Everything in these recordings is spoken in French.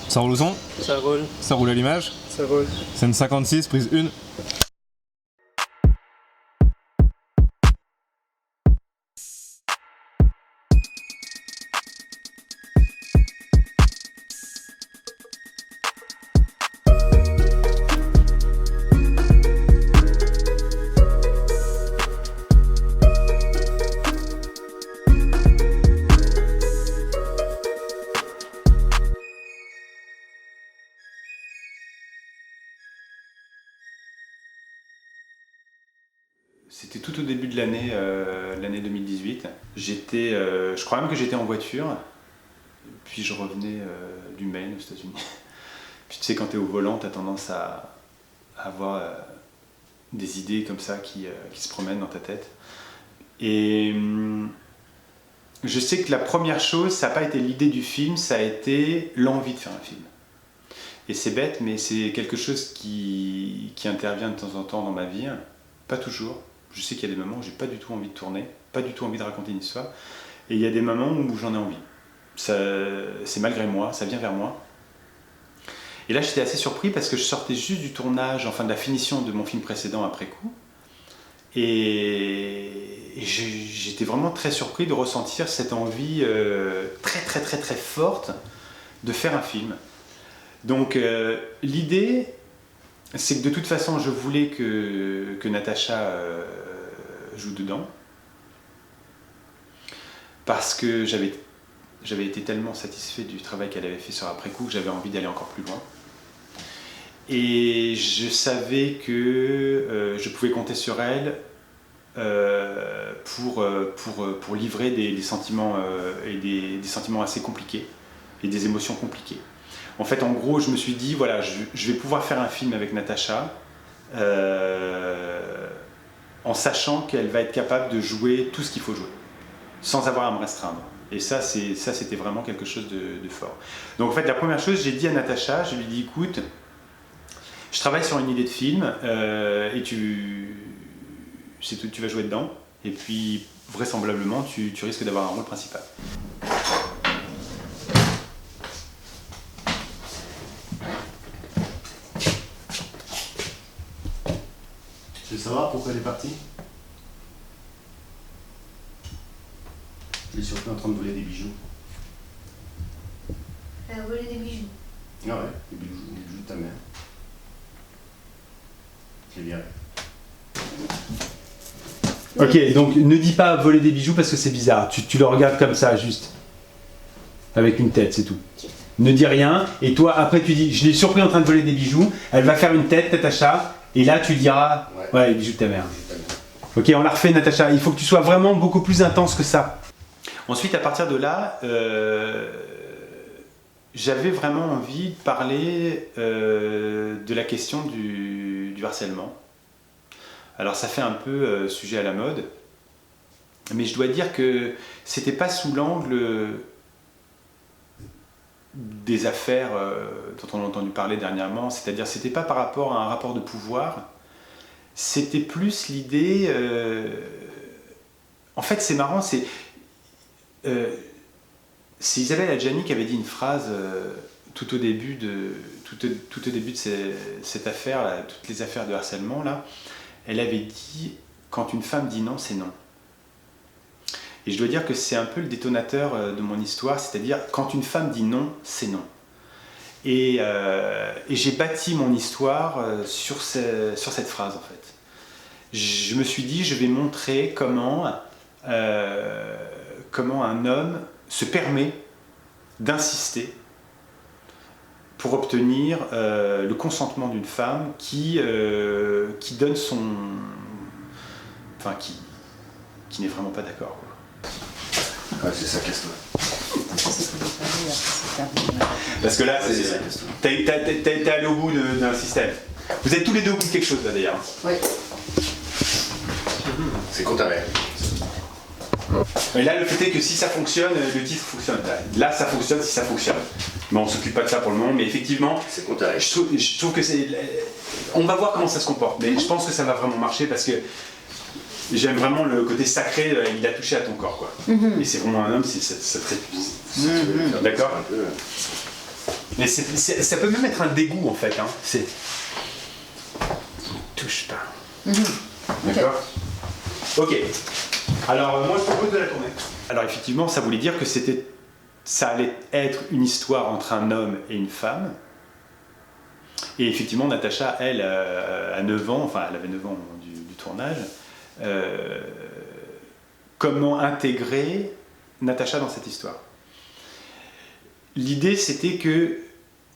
Ça roule le son? Ça roule. Ça roule à l'image? Ça roule. Scène 56, prise 1. C'était tout au début de l'année 2018. Je crois même que j'étais en voiture, puis je revenais du Maine aux États-Unis. Puis tu sais, quand tu es au volant, tu as tendance à avoir des idées comme ça qui se promènent dans ta tête. Et je sais que la première chose, ça n'a pas été l'idée du film, ça a été l'envie de faire un film. Et c'est bête, mais c'est quelque chose qui intervient de temps en temps dans ma vie, pas toujours. Je sais qu'il y a des moments où j'ai pas du tout envie de tourner, pas du tout envie de raconter une histoire, et il y a des moments où j'en ai envie. C'est malgré moi, ça vient vers moi. Et là, j'étais assez surpris parce que je sortais juste du tournage, enfin de la finition de mon film précédent après coup, et j'étais vraiment très surpris de ressentir cette envie très forte de faire un film. Donc l'idée, c'est que de toute façon, je voulais que Natacha joue dedans, parce que j'avais été tellement satisfait du travail qu'elle avait fait sur après-coup que j'avais envie d'aller encore plus loin. Et je savais que je pouvais compter sur elle pour livrer des sentiments et des sentiments assez compliqués et des émotions compliquées. En fait, en gros, je me suis dit, voilà, je vais pouvoir faire un film avec Natacha en sachant qu'elle va être capable de jouer tout ce qu'il faut jouer, sans avoir à me restreindre. Et ça, c'était vraiment quelque chose de fort. Donc en fait, la première chose, j'ai dit à Natacha, je lui ai dit, écoute, je travaille sur une idée de film et tu vas jouer dedans. Et puis, vraisemblablement, tu risques d'avoir un rôle principal. Tu veux savoir pourquoi elle est partie? Elle est surtout en train de voler des bijoux. Elle a volé des bijoux. Ah ouais, les bijoux de ta mère. Je l'ai viré. Ok, donc ne dis pas voler des bijoux parce que c'est bizarre. Tu le regardes comme ça, juste. Avec une tête, c'est tout. Ne dis rien, et toi, après tu dis, je l'ai surpris en train de voler des bijoux, elle va faire une tête, Natacha, et là tu diras, ouais, les bijoux de ta mère. Ok, on la refait, Natacha, il faut que tu sois vraiment beaucoup plus intense que ça. Ensuite, à partir de là, j'avais vraiment envie de parler de la question du harcèlement. Alors ça fait un peu sujet à la mode, mais je dois dire que c'était pas sous l'angle des affaires dont on a entendu parler dernièrement, c'est-à-dire c'était pas par rapport à un rapport de pouvoir, c'était plus l'idée... En fait c'est marrant, c'est Isabelle Adjani qui avait dit une phrase tout au début de cette affaire, là, toutes les affaires de harcèlement, là, elle avait dit « Quand une femme dit non, c'est non ». Et je dois dire que c'est un peu le détonateur de mon histoire, c'est-à-dire quand une femme dit non, c'est non. Et j'ai bâti mon histoire sur cette phrase en fait. Je me suis dit, je vais montrer comment un homme se permet d'insister pour obtenir le consentement d'une femme qui donne son... Enfin, qui n'est vraiment pas d'accord. Ouais, c'est ça, casse-toi. Parce que là, t'es allé au bout d'un système. Vous êtes tous les deux au bout de quelque chose là d'ailleurs. Oui. C'est contre arrêt. Et là, le fait est que si ça fonctionne, le titre fonctionne. Là, ça fonctionne si ça fonctionne. Mais on s'occupe pas de ça pour le moment. Mais effectivement, c'est contre arrêt. Je trouve que c'est... On va voir comment ça se comporte. Mais je pense que ça va vraiment marcher parce que j'aime vraiment le côté sacré, il a touché à ton corps, quoi. Et c'est vraiment un homme, c'est très... D'accord ? Mais ça peut même être un dégoût en fait. Hein. C'est. Touche pas. D'accord. Ok. Alors moi je propose de la tourner. Alors effectivement, ça voulait dire que ça allait être une histoire entre un homme et une femme. Et effectivement, Natacha, elle, a 9 ans, enfin elle avait 9 ans du tournage. Comment intégrer Natacha dans cette histoire? L'idée, c'était que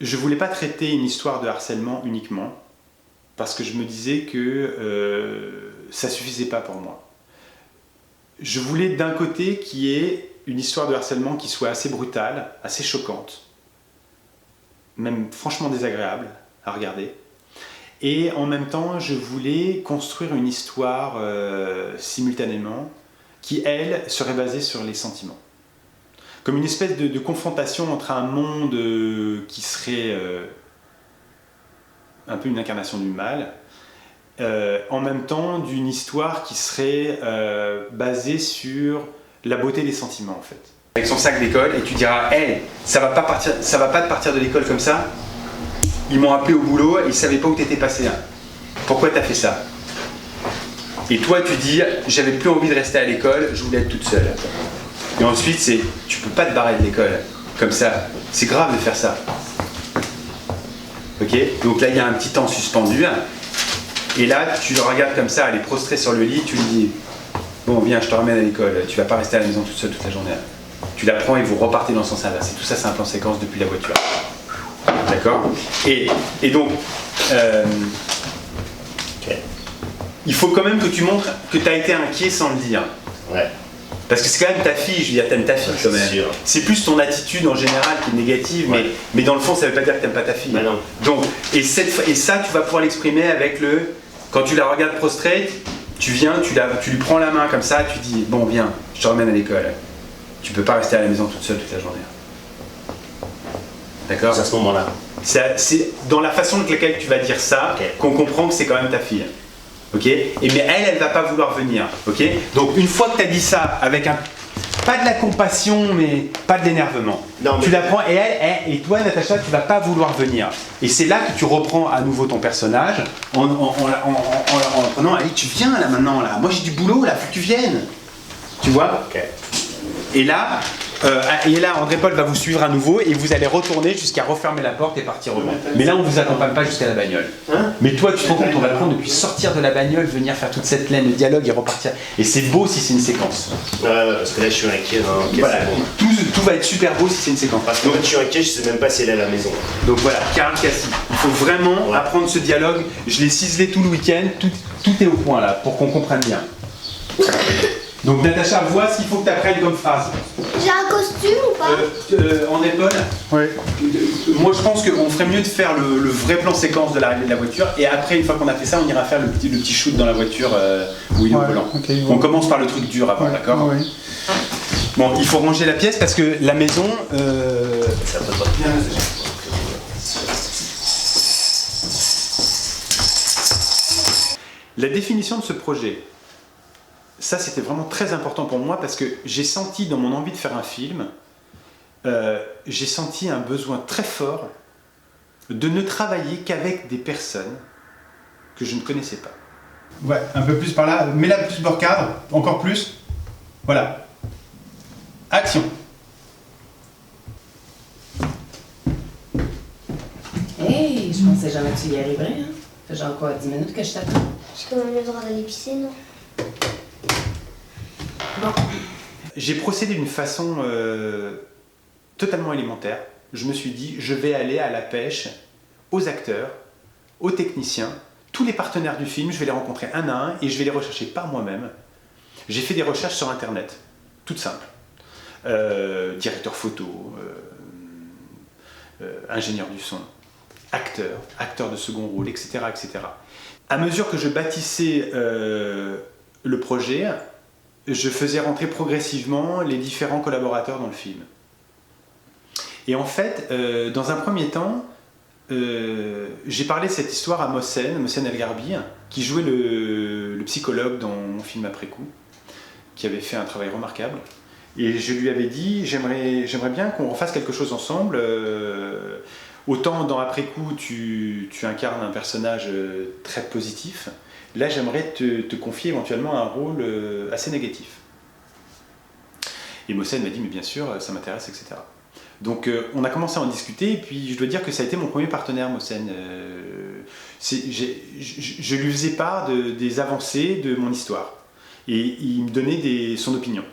je voulais pas traiter une histoire de harcèlement uniquement, parce que je me disais que ça suffisait pas pour moi. Je voulais d'un côté qu'il y ait une histoire de harcèlement qui soit assez brutale, assez choquante, même franchement désagréable à regarder. Et en même temps, je voulais construire une histoire simultanément qui, elle, serait basée sur les sentiments. Comme une espèce de confrontation entre un monde qui serait un peu une incarnation du mal, en même temps d'une histoire qui serait basée sur la beauté des sentiments en fait. Avec son sac d'école, et tu diras, hey, ça va pas te partir de l'école comme ça. Ils m'ont appelé au boulot, ils savaient pas où t'étais passé là. Pourquoi t'as fait ça? Et toi tu dis, j'avais plus envie de rester à l'école, je voulais être toute seule. Et ensuite c'est, tu peux pas te barrer de l'école comme ça. C'est grave de faire ça. Ok? Donc là il y a un petit temps suspendu. Et là tu le regardes comme ça, elle est prostrée sur le lit, tu lui dis, bon viens, je te ramène à l'école, tu vas pas rester à la maison toute seule toute la journée. Tu la prends et vous repartez dans le sens inverse. Et tout ça c'est un plan séquence depuis la voiture. D'accord? Et donc, il faut quand même que tu montres que tu as été inquiet sans le dire. Ouais. Parce que c'est quand même ta fille, je veux dire, t'aimes ta fille quand même. C'est plus ton attitude en général qui est négative, ouais. mais dans le fond, ça veut pas dire que t'aimes pas ta fille. Bah non. Donc, et ça, tu vas pouvoir l'exprimer avec quand tu la regardes prostrate, tu viens, tu lui prends la main comme ça, tu dis, bon, viens, je te ramène à l'école. Tu peux pas rester à la maison toute seule toute la journée. D'accord? C'est à ce moment-là. C'est dans la façon avec laquelle tu vas dire ça qu'on comprend que c'est quand même ta fille. Ok? Mais elle va pas vouloir venir. Ok? Donc une fois que tu as dit ça avec pas de la compassion, mais pas de l'énervement. Tu la prends et toi, Natacha, tu vas pas vouloir venir. Et c'est là que tu reprends à nouveau ton personnage en prenant, allez, tu viens là maintenant là. Moi j'ai du boulot là, faut que tu viennes. Tu vois? Et là, André Paul va vous suivre à nouveau et vous allez retourner jusqu'à refermer la porte et partir au loin. Mais là, on ne vous accompagne pas jusqu'à la bagnole. Hein? Mais toi, tu te rends compte, on va le prendre depuis sortir de la bagnole, venir faire toute cette laine de dialogue et repartir. Et c'est beau si c'est une séquence. Ouais, parce que là, je suis inquiet. Non, okay, voilà, bon. Tout va être super beau si c'est une séquence. Parce que moi, je suis inquiet, je sais même pas si elle est à la maison. Donc voilà, Karl Cassi. Il faut vraiment apprendre ce dialogue. Je l'ai ciselé tout le week-end. Tout est au point là, pour qu'on comprenne bien. Donc Natacha, vois ce qu'il faut que tu apprennes comme phrase. J'ai un costume ou pas? En épaule. Oui. Moi je pense qu'on ferait mieux de faire le vrai plan séquence de l'arrivée de la voiture et après une fois qu'on a fait ça on ira faire le petit shoot dans la voiture où il est au volant. Okay, on commence par le truc dur avant, d'accord? Oui. Bon, il faut ranger la pièce parce que la maison... Ça peut pas bien. La définition de ce projet. Ça, c'était vraiment très important pour moi parce que j'ai senti dans mon envie de faire un film, j'ai senti un besoin très fort de ne travailler qu'avec des personnes que je ne connaissais pas. Ouais, un peu plus par là, mets-la plus bord cadre, encore plus. Voilà. Action. Hey, je pensais jamais que tu y arriverais, hein? Ça fait genre quoi, 10 minutes que je t'attends? J'ai quand même le droit d'aller pisser, non? Bon. J'ai procédé d'une façon totalement élémentaire. Je me suis dit, je vais aller à la pêche aux acteurs, aux techniciens, tous les partenaires du film, je vais les rencontrer un à un et je vais les rechercher par moi-même. J'ai fait des recherches sur Internet, toutes simples. Directeur photo, ingénieur du son, acteur de second rôle, etc., etc. À mesure que je bâtissais le projet, je faisais rentrer progressivement les différents collaborateurs dans le film. Et en fait, dans un premier temps, j'ai parlé de cette histoire à Mohsen El Garbi, qui jouait le psychologue dans mon film Après coup, qui avait fait un travail remarquable. Et je lui avais dit, j'aimerais bien qu'on refasse quelque chose ensemble. autant dans Après coup, tu incarnes un personnage très positif, là j'aimerais te confier éventuellement un rôle assez négatif. Et Mohsen m'a dit, mais bien sûr, ça m'intéresse, etc. Donc on a commencé à en discuter, et puis je dois dire que ça a été mon premier partenaire, Mohsen. Je lui faisais part des avancées de mon histoire. Et il me donnait son opinion.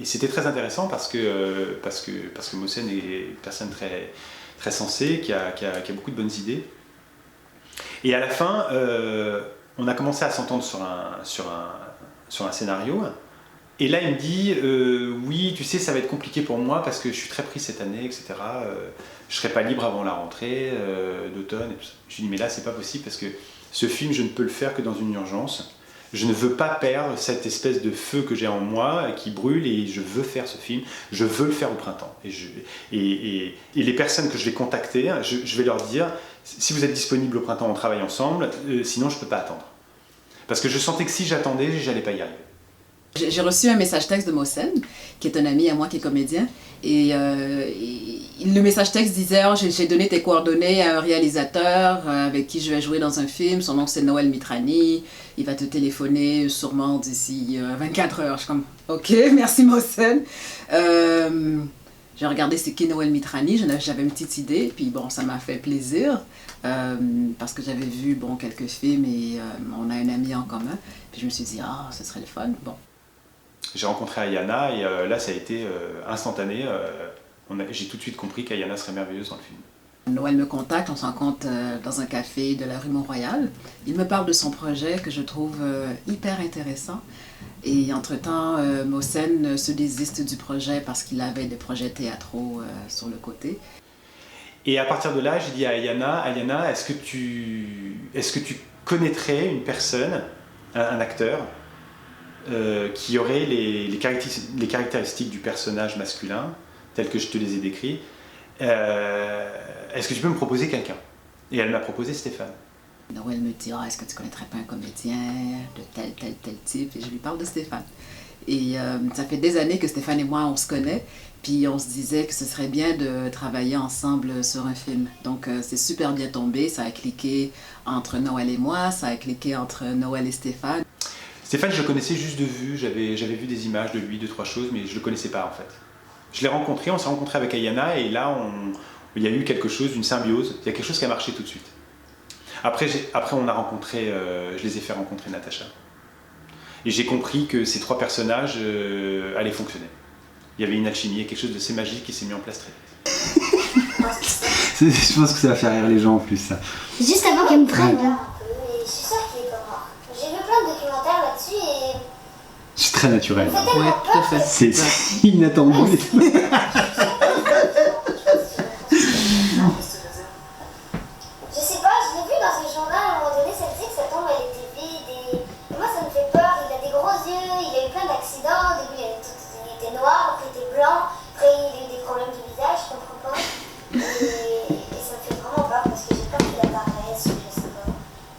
Et c'était très intéressant parce que Mohsen est une personne très, très sensée, qui a beaucoup de bonnes idées. Et à la fin, on a commencé à s'entendre sur un scénario. Et là, il me dit oui, tu sais, ça va être compliqué pour moi parce que je suis très pris cette année, etc. Je ne serai pas libre avant la rentrée d'automne. Et tout ça. Je lui dis mais là, c'est pas possible parce que ce film, je ne peux le faire que dans une urgence. Je ne veux pas perdre cette espèce de feu que j'ai en moi qui brûle et je veux faire ce film. Je veux le faire au printemps. Et les personnes que je vais contacter, je vais leur dire si vous êtes disponible au printemps, on travaille ensemble. Sinon, je ne peux pas attendre. Parce que je sentais que si j'attendais, j'allais pas y arriver. J'ai reçu un message texte de Mohsen, qui est un ami à moi qui est comédien, et le message texte disait oh, j'ai donné tes coordonnées à un réalisateur avec qui je vais jouer dans un film, son nom c'est Noël Mitrani, il va te téléphoner sûrement d'ici 24 heures. Je suis comme ok, merci Mohsen. J'ai regardé c'est qui Noël Mitrani, j'avais une petite idée, puis bon, ça m'a fait plaisir, parce que j'avais vu bon, quelques films et on a un ami en commun, puis je me suis dit ah, ce serait le fun, bon. J'ai rencontré Ayana et là ça a été instantané. J'ai tout de suite compris qu'Ayana serait merveilleuse dans le film. Noël me contacte, on se rencontre dans un café de la rue Mont-Royal. Il me parle de son projet que je trouve hyper intéressant. Et entre-temps, Mohsen se désiste du projet parce qu'il avait des projets théâtraux sur le côté. Et à partir de là, j'ai dit à Ayana, est-ce que tu connaîtrais une personne, un acteur, qui aurait les caractéristiques du personnage masculin, telles que je te les ai décrits, est-ce que tu peux me proposer quelqu'un? Et elle m'a proposé Stéphane. Noël me dit, est-ce que tu connaîtrais pas un comédien de tel type? Et je lui parle de Stéphane. Et ça fait des années que Stéphane et moi, on se connaît, puis on se disait que ce serait bien de travailler ensemble sur un film. Donc c'est super bien tombé, ça a cliqué entre Noël et moi, ça a cliqué entre Noël et Stéphane. Stéphane, je le connaissais juste de vue, j'avais vu des images de lui, 2-3 choses, mais je le connaissais pas en fait. Je l'ai rencontré, on s'est rencontré avec Ayana, et là, il y a eu quelque chose, une symbiose, il y a quelque chose qui a marché tout de suite. Après on a rencontré, je les ai fait rencontrer Natacha. Et j'ai compris que ces 3 personnages allaient fonctionner. Il y avait une alchimie, quelque chose de assez magique qui s'est mis en place très vite. Je pense que ça va faire rire les gens en plus, ça. Juste avant qu'elle me prenne. Je suis sûre qu'il est pas mort. J'ai vu plein de documentaires là-dessus et... C'est très naturel. Oui, tout à fait. C'est inattendu. Je sais pas, je l'ai vu dans un journal à un moment donné, ça disait que sa tombe elle était vide et moi ça me fait peur. Il a des gros yeux, il a eu plein d'accidents, au début il était noir, après il était blanc, après il a eu des problèmes de visage, je comprends pas. Et ça me fait vraiment peur parce que j'ai peur qu'il apparaisse ou je sais pas.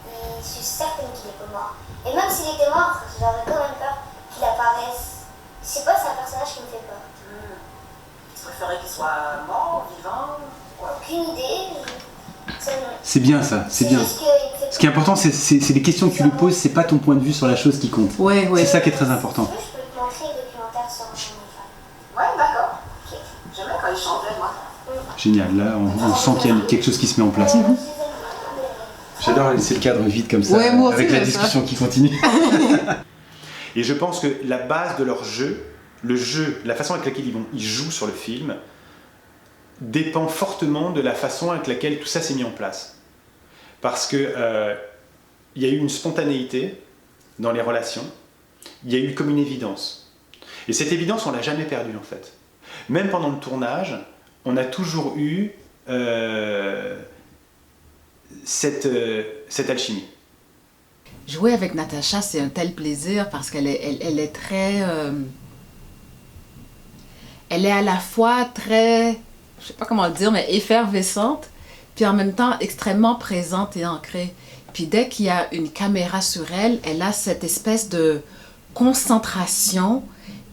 Mais je suis certaine qu'il est pas mort. Et même s'il était mort, j'aurais quand même peur qu'il apparaisse. Je sais pas, c'est un personnage qui me fait peur. Tu préférais qu'il soit mort, vivant? Aucune idée. C'est bien ça, c'est bien. Ce qui est important, c'est les questions que tu lui poses, c'est pas ton point de vue sur la chose qui compte. Ouais. C'est ça qui est très important. Je peux te montrer le documentaire sur mon téléphone. Ouais, d'accord. Okay. J'aimais quand il chantait, moi. Génial, là on sent qu'il y a quelque chose qui se met en place. J'adore laisser le cadre vide comme ça, ouais, moi aussi, avec la discussion qui continue. Et je pense que la base de leur jeu, la façon avec laquelle ils jouent sur le film, dépend fortement de la façon avec laquelle tout ça s'est mis en place. Parce que il y a eu une spontanéité dans les relations, il y a eu comme une évidence. Et cette évidence, on l'a jamais perdue en fait. Même pendant le tournage, on a toujours eu cette alchimie. Jouer avec Natacha, c'est un tel plaisir parce qu'elle est très... elle est à la fois très... je sais pas comment le dire, mais effervescente, puis en même temps extrêmement présente et ancrée. Puis dès qu'il y a une caméra sur elle, elle a cette espèce de concentration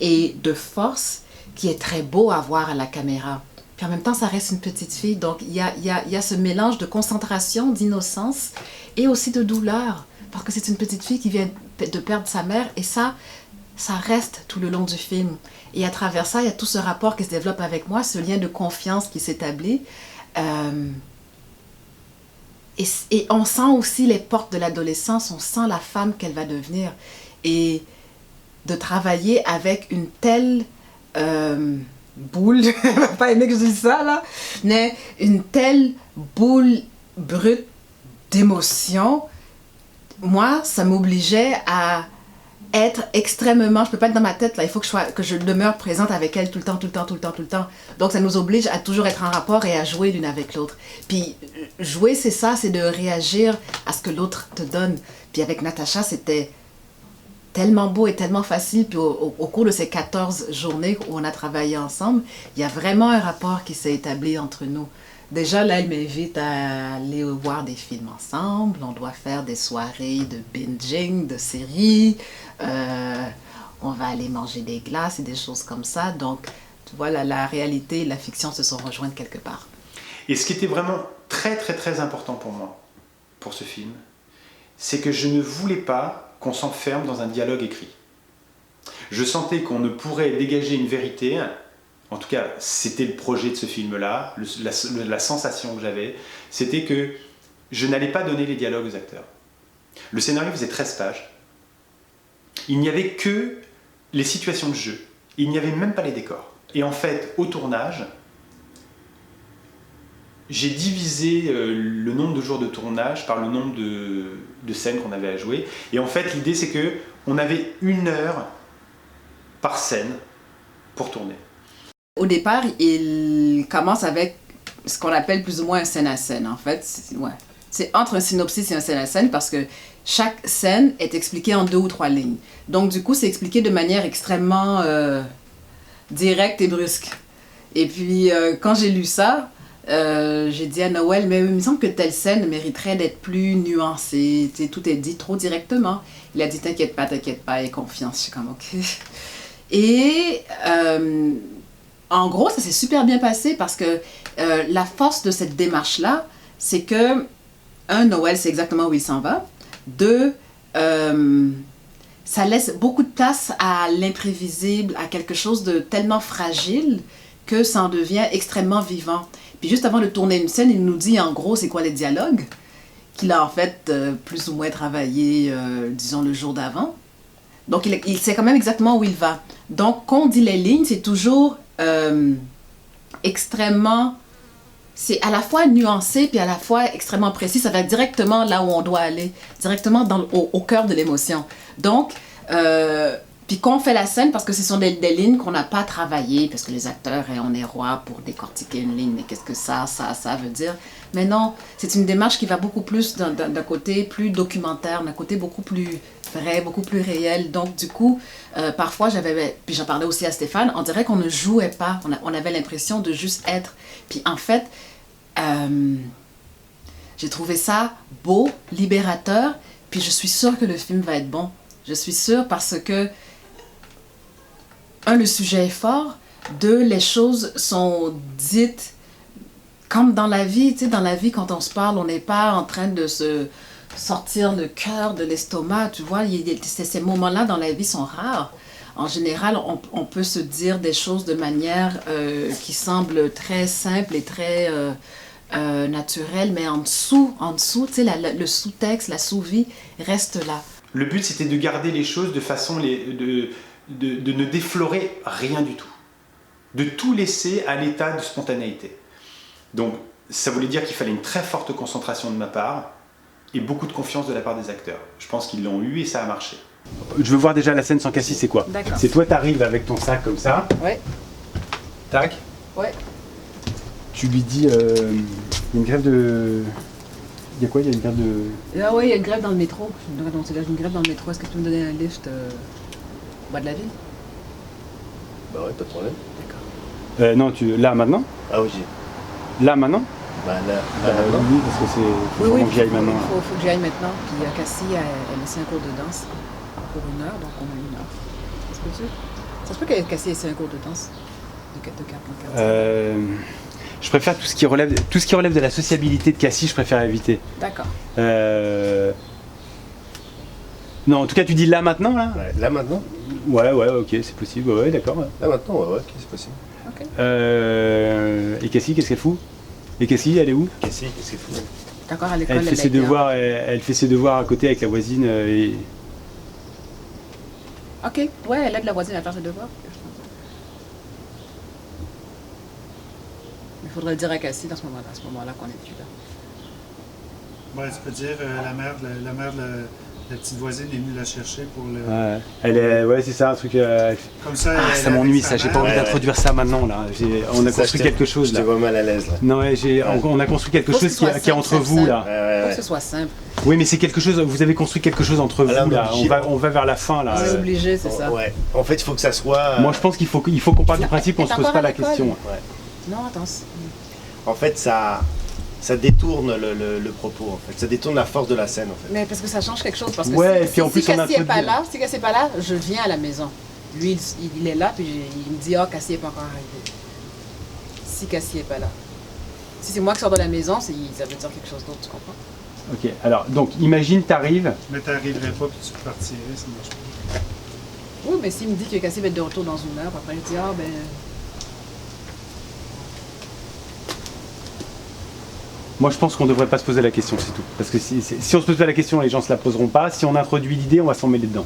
et de force qui est très beau à voir à la caméra. puis en même temps, ça reste une petite fille. Donc, il y a ce mélange de concentration, d'innocence et aussi de douleur. Parce que c'est une petite fille qui vient de perdre sa mère et ça reste tout le long du film. Et à travers ça, il y a tout ce rapport qui se développe avec moi, ce lien de confiance qui s'établit. Et on sent aussi les portes de l'adolescence, on sent la femme qu'elle va devenir. Et de travailler avec une telle boule, elle va pas aimer que je dise ça là, mais une telle boule brute d'émotions, moi, ça m'obligeait à être extrêmement, je peux pas être dans ma tête là, il faut que je demeure présente avec elle tout le temps. Donc ça nous oblige à toujours être en rapport et à jouer l'une avec l'autre. Puis jouer, c'est ça, c'est de réagir à ce que l'autre te donne. Puis avec Natacha, c'était tellement beau et tellement facile. Puis au cours de ces 14 journées où on a travaillé ensemble, il y a vraiment un rapport qui s'est établi entre nous. Déjà, là, elle m'invite à aller voir des films ensemble. On doit faire des soirées de binging, de séries. On va aller manger des glaces et des choses comme ça. Donc, tu vois, la réalité et la fiction se sont rejointes quelque part. Et ce qui était vraiment très, très, très important pour moi, pour ce film, c'est que je ne voulais pas qu'on s'enferme dans un dialogue écrit. Je sentais qu'on ne pourrait dégager une vérité. En tout cas, c'était le projet de ce film-là, la sensation que j'avais, c'était que je n'allais pas donner les dialogues aux acteurs. Le scénario faisait 13 pages. Il n'y avait que les situations de jeu. Il n'y avait même pas les décors. Et en fait, au tournage, j'ai divisé le nombre de jours de tournage par le nombre de scènes qu'on avait à jouer. Et en fait, l'idée, c'est qu'on avait 1 heure par scène pour tourner. Au départ, il commence avec ce qu'on appelle plus ou moins un scène à scène. En fait, c'est entre un synopsis et un scène à scène parce que chaque scène est expliquée en 2 ou 3 lignes. Donc, du coup, c'est expliqué de manière extrêmement directe et brusque. Et puis, quand j'ai lu ça, j'ai dit à Noël, mais il me semble que telle scène mériterait d'être plus nuancée. Tu sais, tout est dit trop directement. Il a dit, t'inquiète pas, aie confiance. Je suis comme, ok. Et en gros, ça s'est super bien passé parce que la force de cette démarche-là, c'est que, 1, Noël, c'est exactement où il s'en va. 2, ça laisse beaucoup de place à l'imprévisible, à quelque chose de tellement fragile que ça en devient extrêmement vivant. Puis juste avant de tourner une scène, il nous dit en gros c'est quoi les dialogues qu'il a en fait plus ou moins travaillé, disons, le jour d'avant. Donc il sait quand même exactement où il va. Donc quand on dit les lignes, c'est toujours extrêmement... C'est à la fois nuancé puis à la fois extrêmement précis. Ça va directement là où on doit aller, directement au cœur de l'émotion. Donc, puis quand on fait la scène, parce que ce sont des lignes qu'on n'a pas travaillées, parce que les acteurs, on est rois pour décortiquer une ligne, mais qu'est-ce que ça veut dire? Mais non, c'est une démarche qui va beaucoup plus d'un côté plus documentaire, d'un côté beaucoup plus vrai, beaucoup plus réel. Donc du coup, parfois puis j'en parlais aussi à Stéphane, on dirait qu'on ne jouait pas, on avait l'impression de juste être. Puis en fait, j'ai trouvé ça beau, libérateur, puis je suis sûre que le film va être bon. Je suis sûre parce que, 1, le sujet est fort, 2, les choses sont dites comme dans la vie. Tu sais, dans la vie, quand on se parle, on n'est pas en train de se sortir le cœur de l'estomac. Tu vois, ces moments-là dans la vie sont rares. En général, on peut se dire des choses de manière qui semble très simple et très naturelle, mais en dessous, tu sais, le sous-texte, la sous-vie reste là. Le but, c'était de garder les choses de façon de ne déflorer rien du tout. De tout laisser à l'état de spontanéité. Donc, ça voulait dire qu'il fallait une très forte concentration de ma part et beaucoup de confiance de la part des acteurs. Je pense qu'ils l'ont eu et ça a marché. Je veux voir déjà la scène sans Cassie, c'est quoi? C'est toi, t'arrives avec ton sac comme ça. Ouais. Tac. Ouais. Tu lui dis, il y a une grève de... Il y a quoi? Il y a une grève de... Ah ouais, il y a une grève dans le métro. Donc, c'est là, une grève dans le métro. Est-ce que tu peux me donner un lift au bas de la ville? Bah ouais, pas de problème. D'accord. Non, là, maintenant? Ah oui, Là, maintenant? bah là maintenant. Oui, parce que c'est... Faut vraiment que j'y aille maintenant. Il faut que j'y aille maintenant. Puis Cassie, elle essaie un cours de danse pour 1 heure, donc on a 1 heure. Ça se peut que Cassie essaie un cours de danse de 40 minutes? Je préfère tout ce qui relève de la sociabilité de Cassie, je préfère éviter. D'accord. Non, en tout cas, tu dis là maintenant, là? Ouais, là maintenant? Ouais, ok, c'est possible, ouais, d'accord. Ouais. Là maintenant, ouais, ok, c'est possible. Et Cassie, qu'est-ce qu'elle fout? Et Cassie, elle est où? Cassie, qu'est-ce qu'elle fout? D'accord, à l'école, Elle fait ses devoirs, elle fait ses devoirs à côté avec la voisine. Ok, ouais, elle aide la voisine à faire ses devoirs. Il faudrait le dire à Cassie à ce moment-là qu'on est plus là. Ouais, tu peux dire la mère de la petite voisine est venue la chercher pour le. Ouais, c'est ça, un truc. Comme ça, ça m'ennuie, ça. J'ai pas envie d'introduire ça maintenant, là. On a construit quelque chose, là. Je te vois mal à l'aise, là. Non, on a construit quelque chose qui est entre vous, là. Faut que ce soit simple. Oui, mais c'est quelque chose. Vous avez construit quelque chose entre vous, là. On va vers la fin, là. On est obligé, c'est ça. Ouais. En fait, il faut que ça soit. Moi, je pense qu'il faut qu'on parte du principe qu'on se pose pas la question. Ouais. Non, attends. En fait, ça détourne le propos, en fait. Ça détourne la force de la scène, en fait. Mais parce que ça change quelque chose. Parce que ouais, et puis en plus, si Cassie n'est pas là, je viens à la maison. Lui, il est là, puis il me dit « Ah, Cassie n'est pas encore arrivée. » Si Cassie n'est pas là. Si c'est moi qui sors de la maison, ça veut dire quelque chose d'autre, tu comprends? Ok, alors, donc, imagine, t'arrives. Mais t'arriverais pas, puis tu partirais, ça marche pas. Oui, mais s'il me dit que Cassie va être de retour dans une heure, après je dis « Ah, ben... » Moi, je pense qu'on devrait pas se poser la question, c'est tout. Parce que si on se pose pas la question, les gens se la poseront pas. Si on introduit l'idée, on va s'en mêler dedans.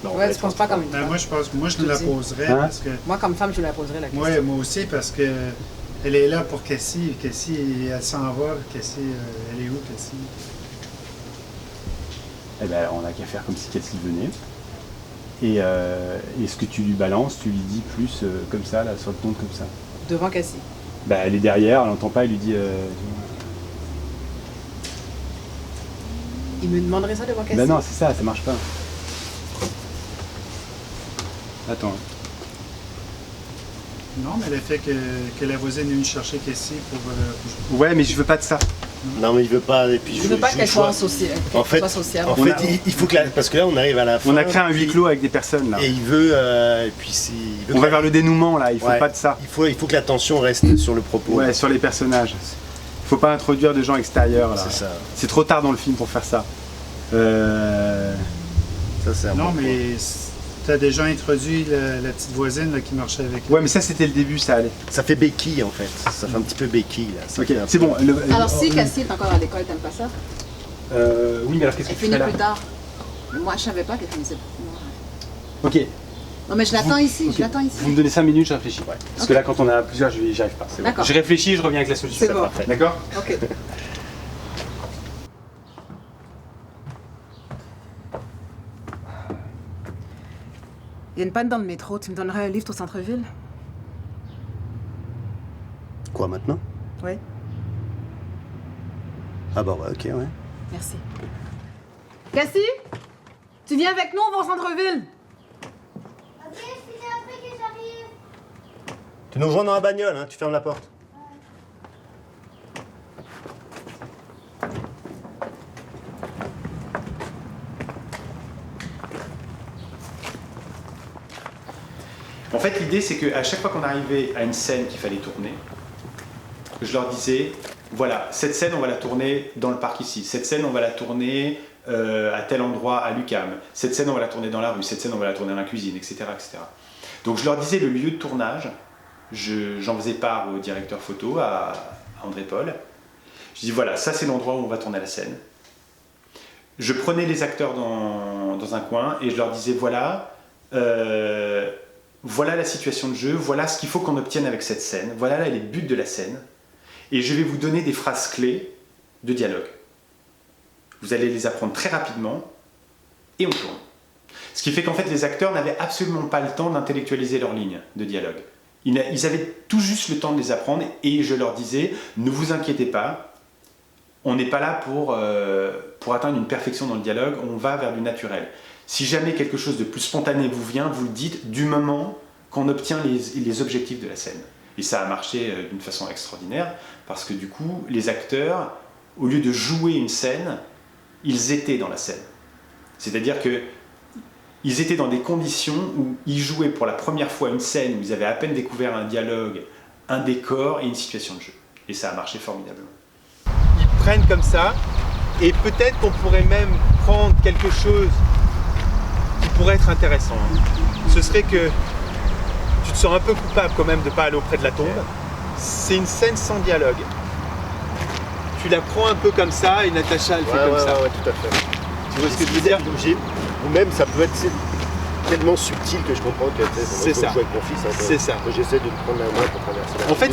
Non, ouais, tu penses pas comme une femme. Moi, je pense que moi, je te la poserais parce que... Moi, comme femme, je la poserais la question. Ouais, moi aussi, parce que elle est là pour Cassie. Cassie, elle s'en va. Cassie, elle est où, Cassie? Eh ben, on n'a qu'à faire comme si Cassie venait. Et ce que tu lui balances, tu lui dis plus comme ça, là, sur le ton comme ça. Devant Cassie. Bah, elle est derrière, elle n'entend pas, elle lui dit... Il me demanderait ça devant Cassie? Bah non, c'est ça marche pas. Attends. Non, mais le fait que la voisine est venue chercher Cassie pour... Ouais, mais je veux pas de ça. Non, mais il veut pas... Et puis je veux pas qu'elle soit sociable. En fait, il faut que parce que là, on arrive à la fin. On a créé un huis clos avec des personnes, là. Et il veut... et puis on va vers le dénouement, là, il faut pas de ça. Il faut que la tension reste sur le propos. Ouais, sur les personnages. Il faut pas introduire de gens extérieurs, là. C'est ça. C'est trop tard dans le film pour faire ça. Ça, c'est un Non, bon mais t'as déjà introduit la petite voisine là, qui marchait avec elle. Ouais, mais ça, c'était le début, ça allait. Ça fait béquille, en fait. Ça fait un petit peu béquille, là. Ok, c'est bon. Alors, si Cassie est encore à l'école, t'aimes pas ça? Oui, mais alors qu'est-ce que tu fais là? Elle finit plus tard. Moi, je savais pas qu'elle finissait plus tard. Ok. Non, mais je l'attends ici, Okay. Vous me donnez 5 minutes, je réfléchis. Ouais. Parce que là, quand on a plusieurs, j'y arrive pas. Bon. Je réfléchis, je reviens avec la solution. C'est bon. Parfait. D'accord? Ok. Il y a une panne dans le métro. Tu me donnerais un livre au centre-ville? Quoi, maintenant? Oui. Ah bah ouais, ok, ouais. Merci. Cassie? Tu viens avec nous, on va au centre-ville? Ok, je finis après que j'arrive. Tu nous rejoins dans la bagnole, hein, tu fermes la porte. En fait, l'idée, c'est qu'à chaque fois qu'on arrivait à une scène qu'il fallait tourner, je leur disais, voilà, cette scène, on va la tourner dans le parc ici. Cette scène, on va la tourner à tel endroit à l'UQAM. Cette scène, on va la tourner dans la rue. Cette scène, on va la tourner dans la cuisine, etc. etc. Donc, je leur disais le lieu de tournage. J'en faisais part au directeur photo, à André Paul. Je dis, voilà, ça, c'est l'endroit où on va tourner la scène. Je prenais les acteurs dans un coin et je leur disais, voilà... voilà la situation de jeu, voilà ce qu'il faut qu'on obtienne avec cette scène, voilà là les buts de la scène, et je vais vous donner des phrases clés de dialogue. Vous allez les apprendre très rapidement, et on tourne. Ce qui fait qu'en fait les acteurs n'avaient absolument pas le temps d'intellectualiser leurs lignes de dialogue. Ils avaient tout juste le temps de les apprendre, et je leur disais, ne vous inquiétez pas, on n'est pas là pour atteindre une perfection dans le dialogue, on va vers du naturel. Si jamais quelque chose de plus spontané vous vient, vous le dites du moment qu'on obtient les objectifs de la scène. Et ça a marché d'une façon extraordinaire, parce que du coup, les acteurs, au lieu de jouer une scène, ils étaient dans la scène. C'est-à-dire qu'ils étaient dans des conditions où ils jouaient pour la première fois une scène où ils avaient à peine découvert un dialogue un décor et une situation de jeu. Et ça a marché formidablement. Ils prennent comme ça, et peut-être qu'on pourrait même prendre quelque chose qui pourrait être intéressant. Ce serait que tu te sens un peu coupable quand même de ne pas aller auprès de la tombe. C'est une scène sans dialogue. Tu la prends un peu comme ça et Natacha elle fait comme ça. Ouais, tout à fait. Tu vois ce que je veux dire? Ou même ça peut être tellement subtil que je comprends que c'est ça. Jouer avec mon fils, hein, c'est ça. J'essaie de me prendre la main pour traverser la En fait,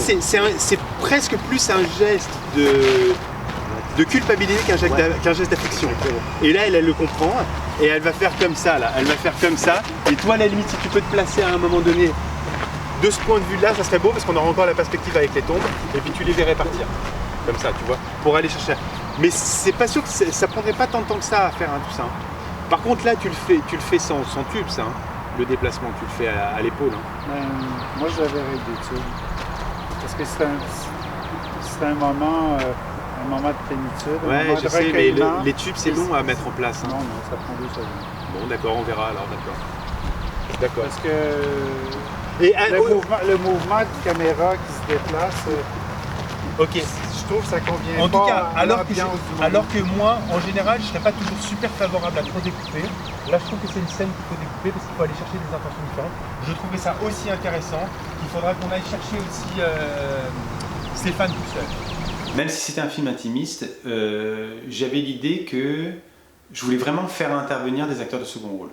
c'est presque plus un geste de culpabilité qu'un geste d'affection. Et là, elle le comprend et elle va faire comme ça. Là. Elle va faire comme ça. Et toi, à la limite, si tu peux te placer à un moment donné de ce point de vue-là, ça serait beau parce qu'on aura encore la perspective avec les tombes et puis tu les verrais partir. Comme ça, tu vois, pour aller chercher. Mais c'est pas sûr que ça prendrait pas tant de temps que ça à faire tout ça. Par contre, là, tu le fais sans tube, ça. Le déplacement, tu le fais à l'épaule. Moi, je l'avais avec des tubes. Parce que c'est un moment de plénitude. Ouais, je sais, mais les tubes, c'est long à mettre en place. Non, ça prend 2 secondes. Bon, d'accord, on verra alors, d'accord. Parce que le mouvement de caméra qui se déplace, ok. Je trouve que ça convient en pas tout cas, à alors que moi, en général, je ne serais pas toujours super favorable à trop découper. Là, je trouve que c'est une scène qu'il faut découper parce qu'il faut aller chercher des intentions différentes. Je trouvais ça aussi intéressant qu'il faudra qu'on aille chercher aussi Stéphane tout seul. Même si c'était un film intimiste, j'avais l'idée que je voulais vraiment faire intervenir des acteurs de second rôle.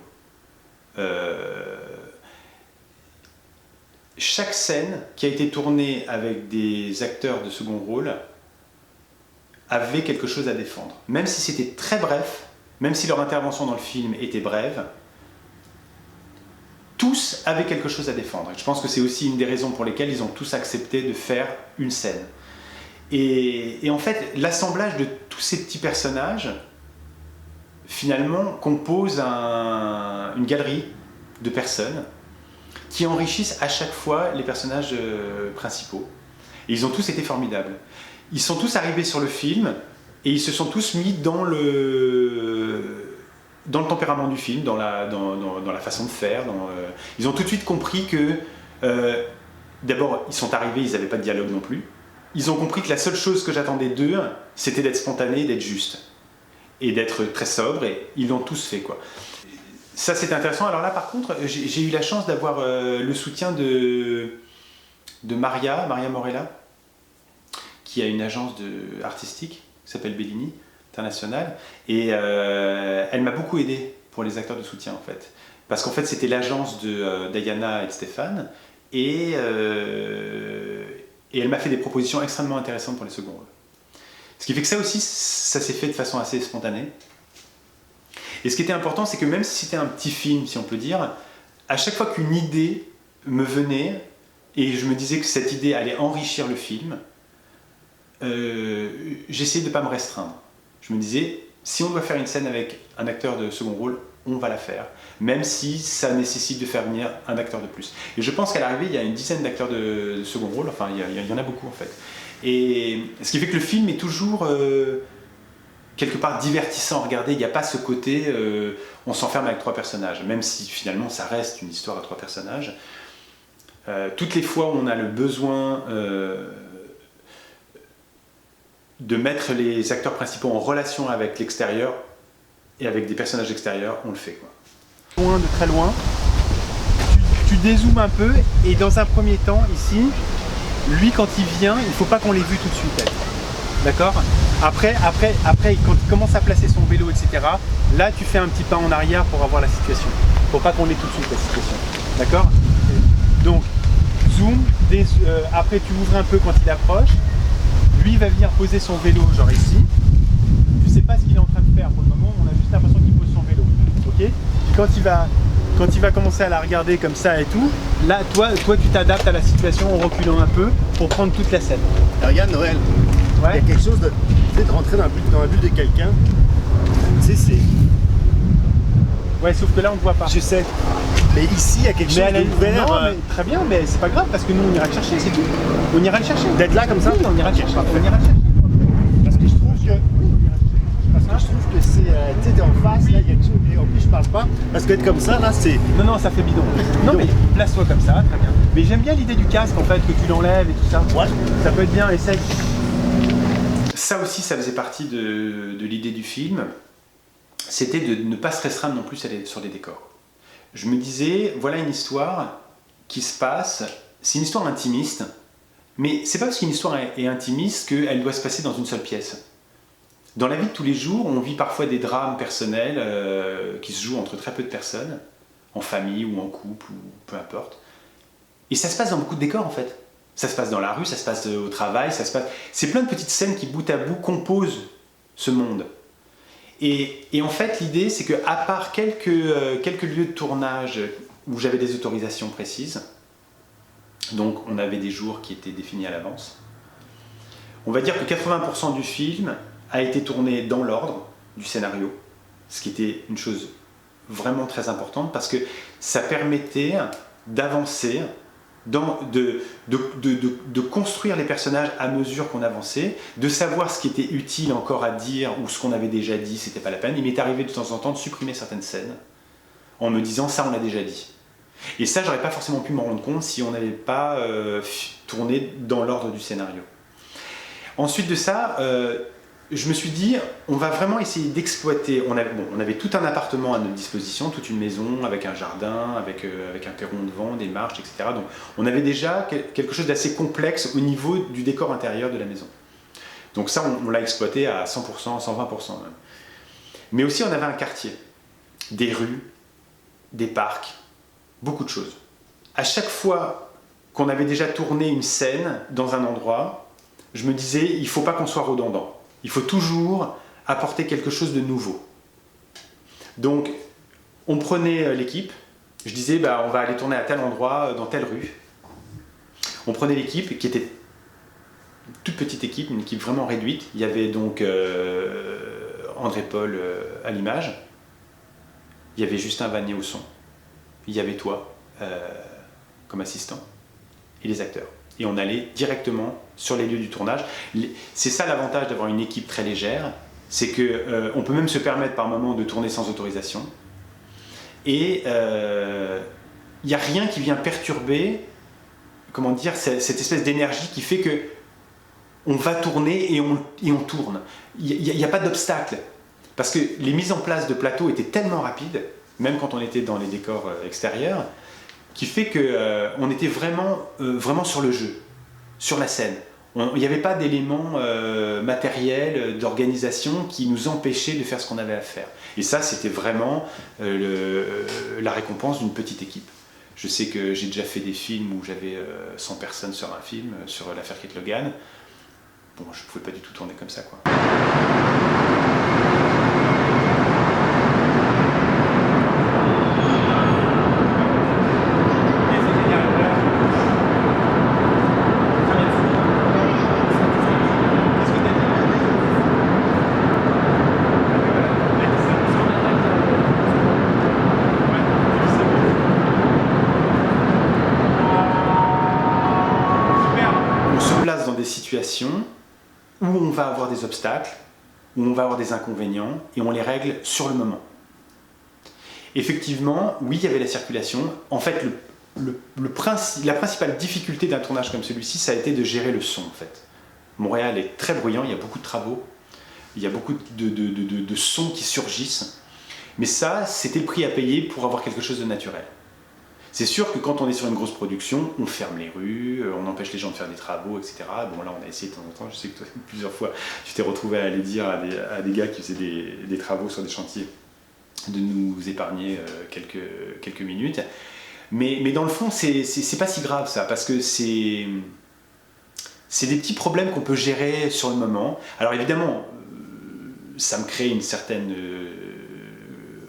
Chaque scène qui a été tournée avec des acteurs de second rôle avait quelque chose à défendre. Même si c'était très bref, même si leur intervention dans le film était brève, tous avaient quelque chose à défendre. Et je pense que c'est aussi une des raisons pour lesquelles ils ont tous accepté de faire une scène. Et en fait, l'assemblage de tous ces petits personnages, finalement, compose une galerie de personnes qui enrichissent à chaque fois les personnages principaux. Et ils ont tous été formidables. Ils sont tous arrivés sur le film et ils se sont tous mis dans le tempérament du film, dans la façon de faire. Ils ont tout de suite compris que, d'abord, ils sont arrivés, ils n'avaient pas de dialogue non plus. Ils ont compris que la seule chose que j'attendais d'eux, c'était d'être spontané, d'être juste. Et d'être très sobre, et ils l'ont tous fait, quoi. Ça, c'est intéressant. Alors là, par contre, j'ai eu la chance d'avoir le soutien de Maria Morella, qui a une agence artistique qui s'appelle Bellini International. Et elle m'a beaucoup aidé pour les acteurs de soutien, en fait. Parce qu'en fait, c'était l'agence de Diana et de Stéphane. Et elle m'a fait des propositions extrêmement intéressantes pour les seconds rôles. Ce qui fait que ça aussi, ça s'est fait de façon assez spontanée. Et ce qui était important, c'est que même si c'était un petit film, si on peut dire, à chaque fois qu'une idée me venait, et je me disais que cette idée allait enrichir le film, j'essayais de ne pas me restreindre. Je me disais, si on doit faire une scène avec un acteur de second rôle, on va la faire, même si ça nécessite de faire venir un acteur de plus. Et je pense qu'à l'arrivée, il y a une dizaine d'acteurs de second rôle, enfin il y en a beaucoup en fait. Et ce qui fait que le film est toujours quelque part divertissant à regarder. Il n'y a pas ce côté on s'enferme avec 3 personnages, même si finalement ça reste une histoire à 3 personnages. Toutes les fois où on a le besoin de mettre les acteurs principaux en relation avec l'extérieur et avec des personnages extérieurs, on le fait, quoi. Loin, de très loin, tu dézoomes un peu et dans un premier temps ici, lui quand il vient, il ne faut pas qu'on l'ait vu tout de suite. D'accord ? Après, quand il commence à placer son vélo, etc., là tu fais un petit pas en arrière pour avoir la situation. Il ne faut pas qu'on l'ait tout de suite la situation. D'accord ? Donc, zoom, après tu ouvres un peu quand il approche, lui va venir poser son vélo genre ici. Tu sais pas ce qu'il est en train de faire pour le moment, on a juste l'impression qu'il pose son vélo. Ok ? Puis quand il va commencer à la regarder comme ça et tout, là toi tu t'adaptes à la situation en reculant un peu pour prendre toute la scène. Et regarde Noël, ouais. Il y a quelque chose de rentrer dans la bulle de quelqu'un. Tu sais, c'est... Ouais, sauf que là on ne voit pas. Je sais. Mais ici il y a quelque chose d'ouvert. Non, mais très bien, mais c'est pas grave parce que nous on ira le chercher, c'est tout. On ira le chercher. D'être là comme ça, oui, on ira le chercher. Parfait. On ira le chercher. Parce que je trouve que... je trouve que c'est... tu sais, t'es en face, là, il y a quelque chose... Et en plus, je parle pas. Parce qu'être comme ça, là, c'est... Non, ça fait bidon. Non, mais place-toi comme ça, très bien. Mais j'aime bien l'idée du casque en fait, que tu l'enlèves et tout ça. Ouais. Ça peut être bien, essaye. Ça aussi, ça faisait partie de l'idée du film. C'était de ne pas se restreindre non plus sur les décors. Je me disais, voilà une histoire qui se passe, c'est une histoire intimiste, mais c'est pas parce qu'une histoire est intimiste qu'elle doit se passer dans une seule pièce. Dans la vie de tous les jours, on vit parfois des drames personnels qui se jouent entre très peu de personnes, en famille ou en couple, ou peu importe. Et ça se passe dans beaucoup de décors en fait. Ça se passe dans la rue, ça se passe au travail, ça se passe... C'est plein de petites scènes qui bout à bout composent ce monde. Et en fait, l'idée, c'est qu'à part quelques lieux de tournage où j'avais des autorisations précises, donc on avait des jours qui étaient définis à l'avance, on va dire que 80% du film a été tourné dans l'ordre du scénario, ce qui était une chose vraiment très importante parce que ça permettait d'avancer, de construire les personnages à mesure qu'on avançait, de savoir ce qui était utile encore à dire ou ce qu'on avait déjà dit, c'était pas la peine. Il m'est arrivé de temps en temps de supprimer certaines scènes en me disant ça on l'a déjà dit. Et ça j'aurais pas forcément pu m'en rendre compte si on n'avait pas tourné dans l'ordre du scénario. Ensuite de ça, je me suis dit, on va vraiment essayer d'exploiter. On avait tout un appartement à notre disposition, toute une maison avec un jardin, avec un perron devant, des marches, etc. Donc on avait déjà quelque chose d'assez complexe au niveau du décor intérieur de la maison. Donc ça, on l'a exploité à 100%, 120% même. Mais aussi, on avait un quartier, des rues, des parcs, beaucoup de choses. À chaque fois qu'on avait déjà tourné une scène dans un endroit, je me disais, il ne faut pas qu'on soit redondant. Il faut toujours apporter quelque chose de nouveau. Donc, on prenait l'équipe, je disais, on va aller tourner à tel endroit, dans telle rue. On prenait l'équipe, qui était une toute petite équipe, une équipe vraiment réduite. Il y avait donc André-Paul à l'image, il y avait Justin Vanier au son, il y avait toi comme assistant, et les acteurs. Et on allait directement sur les lieux du tournage. C'est ça l'avantage d'avoir une équipe très légère, c'est qu'on peut même se permettre par moment de tourner sans autorisation. Et il n'y a rien qui vient perturber, comment dire, cette espèce d'énergie qui fait que on va tourner et on tourne. Il n'y a pas d'obstacle. Parce que les mises en place de plateaux étaient tellement rapides, même quand on était dans les décors extérieurs, qui fait qu'on était vraiment sur le jeu, sur la scène. Il n'y avait pas d'éléments matériels, d'organisation qui nous empêchaient de faire ce qu'on avait à faire. Et ça, c'était vraiment la récompense d'une petite équipe. Je sais que j'ai déjà fait des films où j'avais 100 personnes sur un film, sur l'affaire Kate Logan. Bon, je ne pouvais pas du tout tourner comme ça, quoi. Situations où on va avoir des obstacles, où on va avoir des inconvénients et on les règle sur le moment. Effectivement, oui, il y avait la circulation. En fait, la principale difficulté d'un tournage comme celui-ci, ça a été de gérer le son. En fait. Montréal est très bruyant, il y a beaucoup de travaux, il y a beaucoup de sons qui surgissent. Mais ça, c'était le prix à payer pour avoir quelque chose de naturel. C'est sûr que quand on est sur une grosse production, on ferme les rues, on empêche les gens de faire des travaux, etc. Bon, là, on a essayé de temps en temps. Je sais que toi, plusieurs fois, tu t'es retrouvé à aller dire à des gars qui faisaient des travaux sur des chantiers de nous épargner quelques minutes. Mais dans le fond, c'est pas si grave, ça, parce que c'est des petits problèmes qu'on peut gérer sur le moment. Alors évidemment, ça me crée une certaine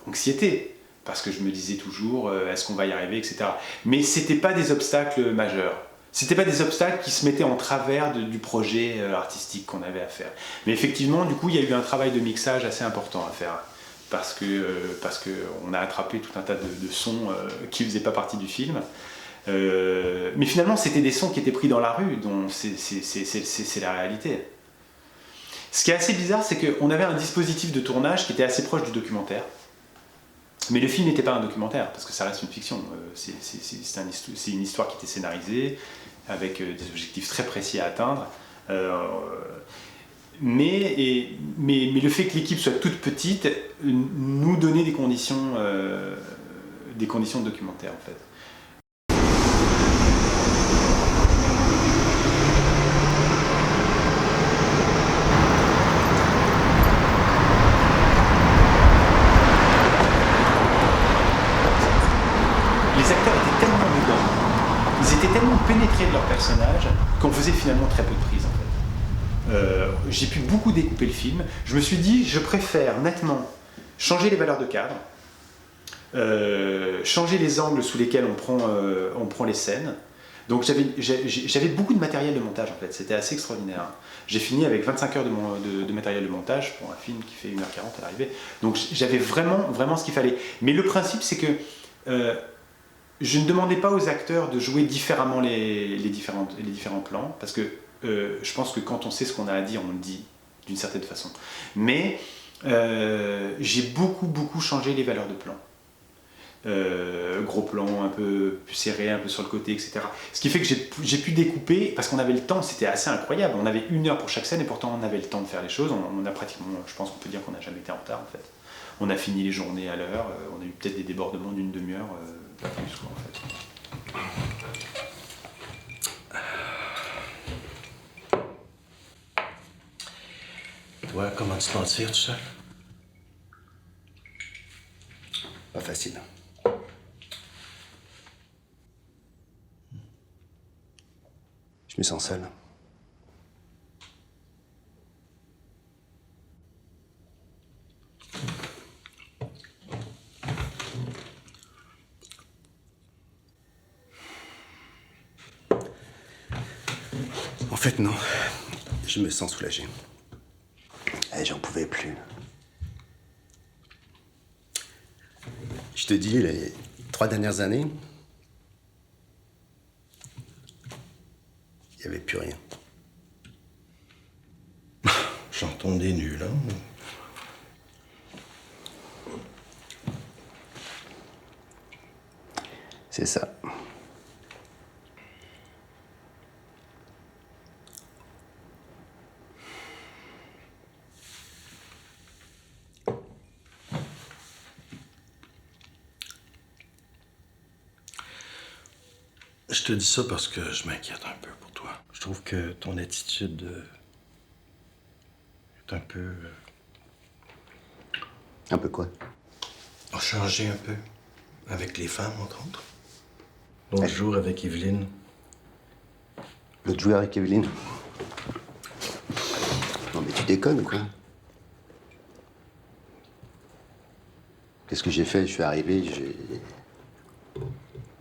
anxiété. Parce que je me disais toujours, est-ce qu'on va y arriver, etc. Mais ce n'étaient pas des obstacles majeurs. Ce n'étaient pas des obstacles qui se mettaient en travers du projet artistique qu'on avait à faire. Mais effectivement, du coup, il y a eu un travail de mixage assez important à faire. Parce qu'on a attrapé tout un tas de sons qui ne faisaient pas partie du film. Mais finalement, c'était des sons qui étaient pris dans la rue, donc c'est la réalité. Ce qui est assez bizarre, c'est qu'on avait un dispositif de tournage qui était assez proche du documentaire. Mais le film n'était pas un documentaire, parce que ça reste une fiction. C'est une histoire qui était scénarisée, avec des objectifs très précis à atteindre. Mais le fait que l'équipe soit toute petite nous donnait des conditions de documentaire, en fait. Les acteurs étaient tellement dedans, ils étaient tellement pénétrés de leur personnage qu'on faisait finalement très peu de prises, en fait. J'ai pu beaucoup découper le film. Je me suis dit, je préfère nettement changer les valeurs de cadre, changer les angles sous lesquels on prend les scènes. Donc j'avais beaucoup de matériel de montage, en fait, c'était assez extraordinaire. J'ai fini avec 25 heures de matériel de montage pour un film qui fait 1h40 à l'arrivée. Donc j'avais vraiment ce qu'il fallait. Mais le principe, c'est que je ne demandais pas aux acteurs de jouer différemment les différents plans, parce que je pense que quand on sait ce qu'on a à dire, on le dit d'une certaine façon. Mais j'ai beaucoup changé les valeurs de plan. Gros plan, un peu plus serré, un peu sur le côté, etc. Ce qui fait que j'ai pu découper, parce qu'on avait le temps, c'était assez incroyable. On avait 1 heure pour chaque scène, et pourtant on avait le temps de faire les choses. On a pratiquement, je pense qu'on peut dire qu'on n'a jamais été en retard, en fait. On a fini les journées à l'heure, on a eu peut-être des débordements d'une demi-heure, pas plus, quoi, en fait. Toi, comment tu t'en tires tout seul? Pas facile. Je me sens seul. En fait, non. Je me sens soulagé. J'en pouvais plus. Je te dis, les 3 dernières années, il n'y avait plus rien. J'en tombe des nuls, là. C'est ça. Je te dis ça parce que je m'inquiète un peu pour toi. Je trouve que ton attitude est un peu... Un peu quoi? A changé un peu. Avec les femmes, entre autres. L'autre jour, avec Evelyne. L'autre jour avec Evelyne? Non mais tu déconnes, quoi. Qu'est-ce que j'ai fait? Je suis arrivé,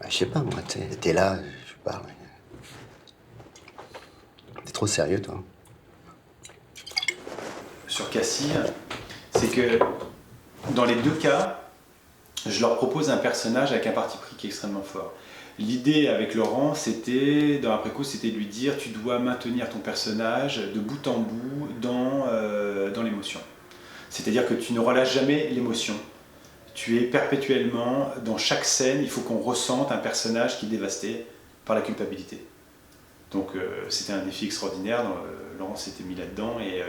je sais pas, moi, t'es là, je parle. T'es trop sérieux, toi. Sur Cassie, c'est que dans les 2 cas, je leur propose un personnage avec un parti pris qui est extrêmement fort. L'idée avec Laurent, c'était, dans Après coup, c'était de lui dire tu dois maintenir ton personnage de bout en bout dans l'émotion. C'est-à-dire que tu ne relâches jamais l'émotion. Tu es perpétuellement, dans chaque scène, il faut qu'on ressente un personnage qui est dévasté par la culpabilité. Donc c'était un défi extraordinaire, Laurent s'était mis là-dedans et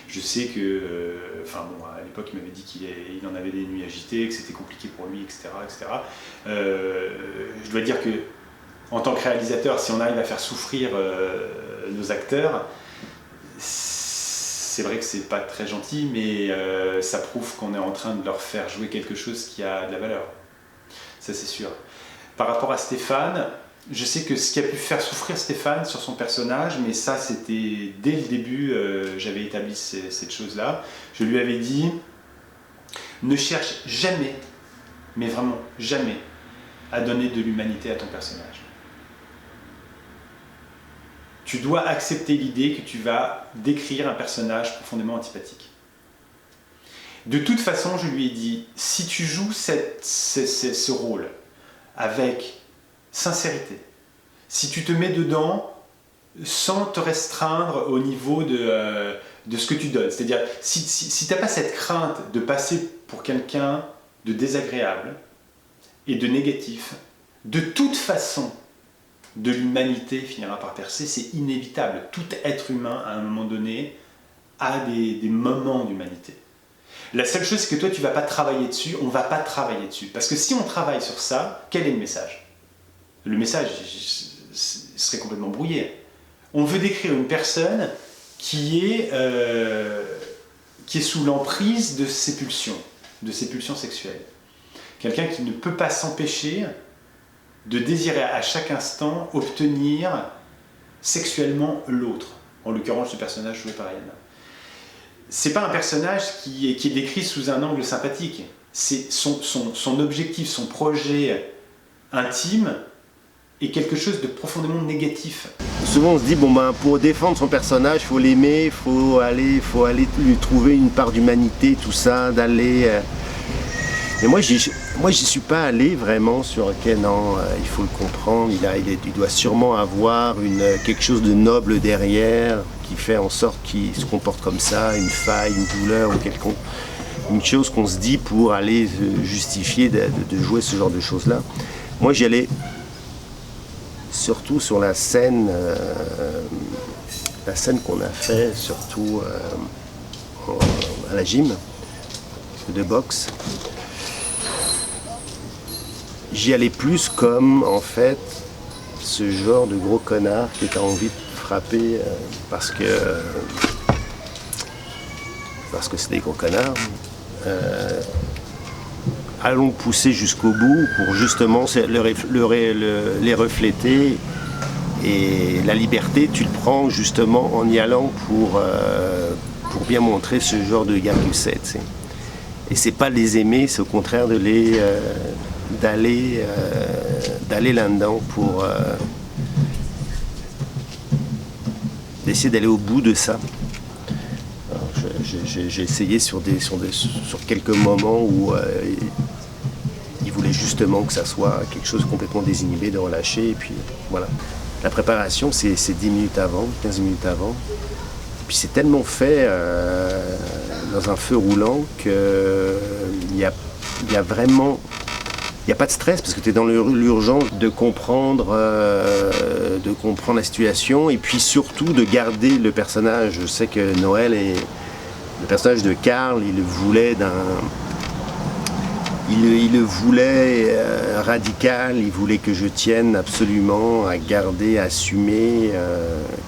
je sais que, à l'époque il m'avait dit qu'il en avait des nuits agitées, que c'était compliqué pour lui, etc. Je dois dire que, en tant que réalisateur, si on arrive à faire souffrir nos acteurs, c'est vrai que c'est pas très gentil, mais ça prouve qu'on est en train de leur faire jouer quelque chose qui a de la valeur. Ça, c'est sûr. Par rapport à Stéphane, je sais que ce qui a pu faire souffrir Stéphane sur son personnage, mais ça, c'était dès le début, j'avais établi cette chose-là. Je lui avais dit, ne cherche jamais, mais vraiment jamais, à donner de l'humanité à ton personnage. Tu dois accepter l'idée que tu vas décrire un personnage profondément antipathique. De toute façon, je lui ai dit, si tu joues ce rôle avec sincérité, si tu te mets dedans sans te restreindre au niveau de ce que tu donnes, c'est-à-dire si tu n'as pas cette crainte de passer pour quelqu'un de désagréable et de négatif, de toute façon, de l'humanité finira par percer, c'est inévitable. Tout être humain, à un moment donné, a des moments d'humanité. La seule chose, c'est que toi, tu ne vas pas travailler dessus, on ne va pas travailler dessus. Parce que si on travaille sur ça, quel est le message? Le message serait complètement brouillé. On veut décrire une personne qui est sous l'emprise de ses pulsions sexuelles. Quelqu'un qui ne peut pas s'empêcher de désirer à chaque instant obtenir sexuellement l'autre. En l'occurrence, ce personnage joué par Yann. C'est pas un personnage qui est décrit sous un angle sympathique. C'est son objectif, son projet intime est quelque chose de profondément négatif. Souvent on se dit, bon ben pour défendre son personnage, il faut l'aimer, il faut aller lui trouver une part d'humanité, tout ça, d'aller... Mais moi j'y suis pas allé vraiment sur ok non, il faut le comprendre, il doit sûrement avoir quelque chose de noble derrière qui fait en sorte qu'il se comporte comme ça, une faille, une douleur ou quelconque. Une chose qu'on se dit pour aller justifier de jouer ce genre de choses-là. Moi j'y allais surtout sur la scène qu'on a fait surtout à la gym de boxe. J'y allais plus comme, en fait, ce genre de gros connard que tu as envie de frapper parce que c'est des gros connards. Allons pousser jusqu'au bout pour justement les refléter. Et la liberté, tu le prends justement en y allant pour bien montrer ce genre de gars que c'est. T'sais. Et c'est pas les aimer, c'est au contraire d'aller là-dedans pour d'essayer d'aller au bout de ça. J'ai essayé sur quelques moments où il voulait justement que ça soit quelque chose de complètement désinhibé, de relâché, et puis voilà. La préparation, c'est 10 minutes avant, 15 minutes avant. Puis c'est tellement fait dans un feu roulant qu'il y a vraiment... Il n'y a pas de stress parce que tu es dans l'urgence de comprendre la situation et puis surtout de garder le personnage. Je sais que Noël est le personnage de Karl, il le voulait radical, il voulait que je tienne absolument à garder, à assumer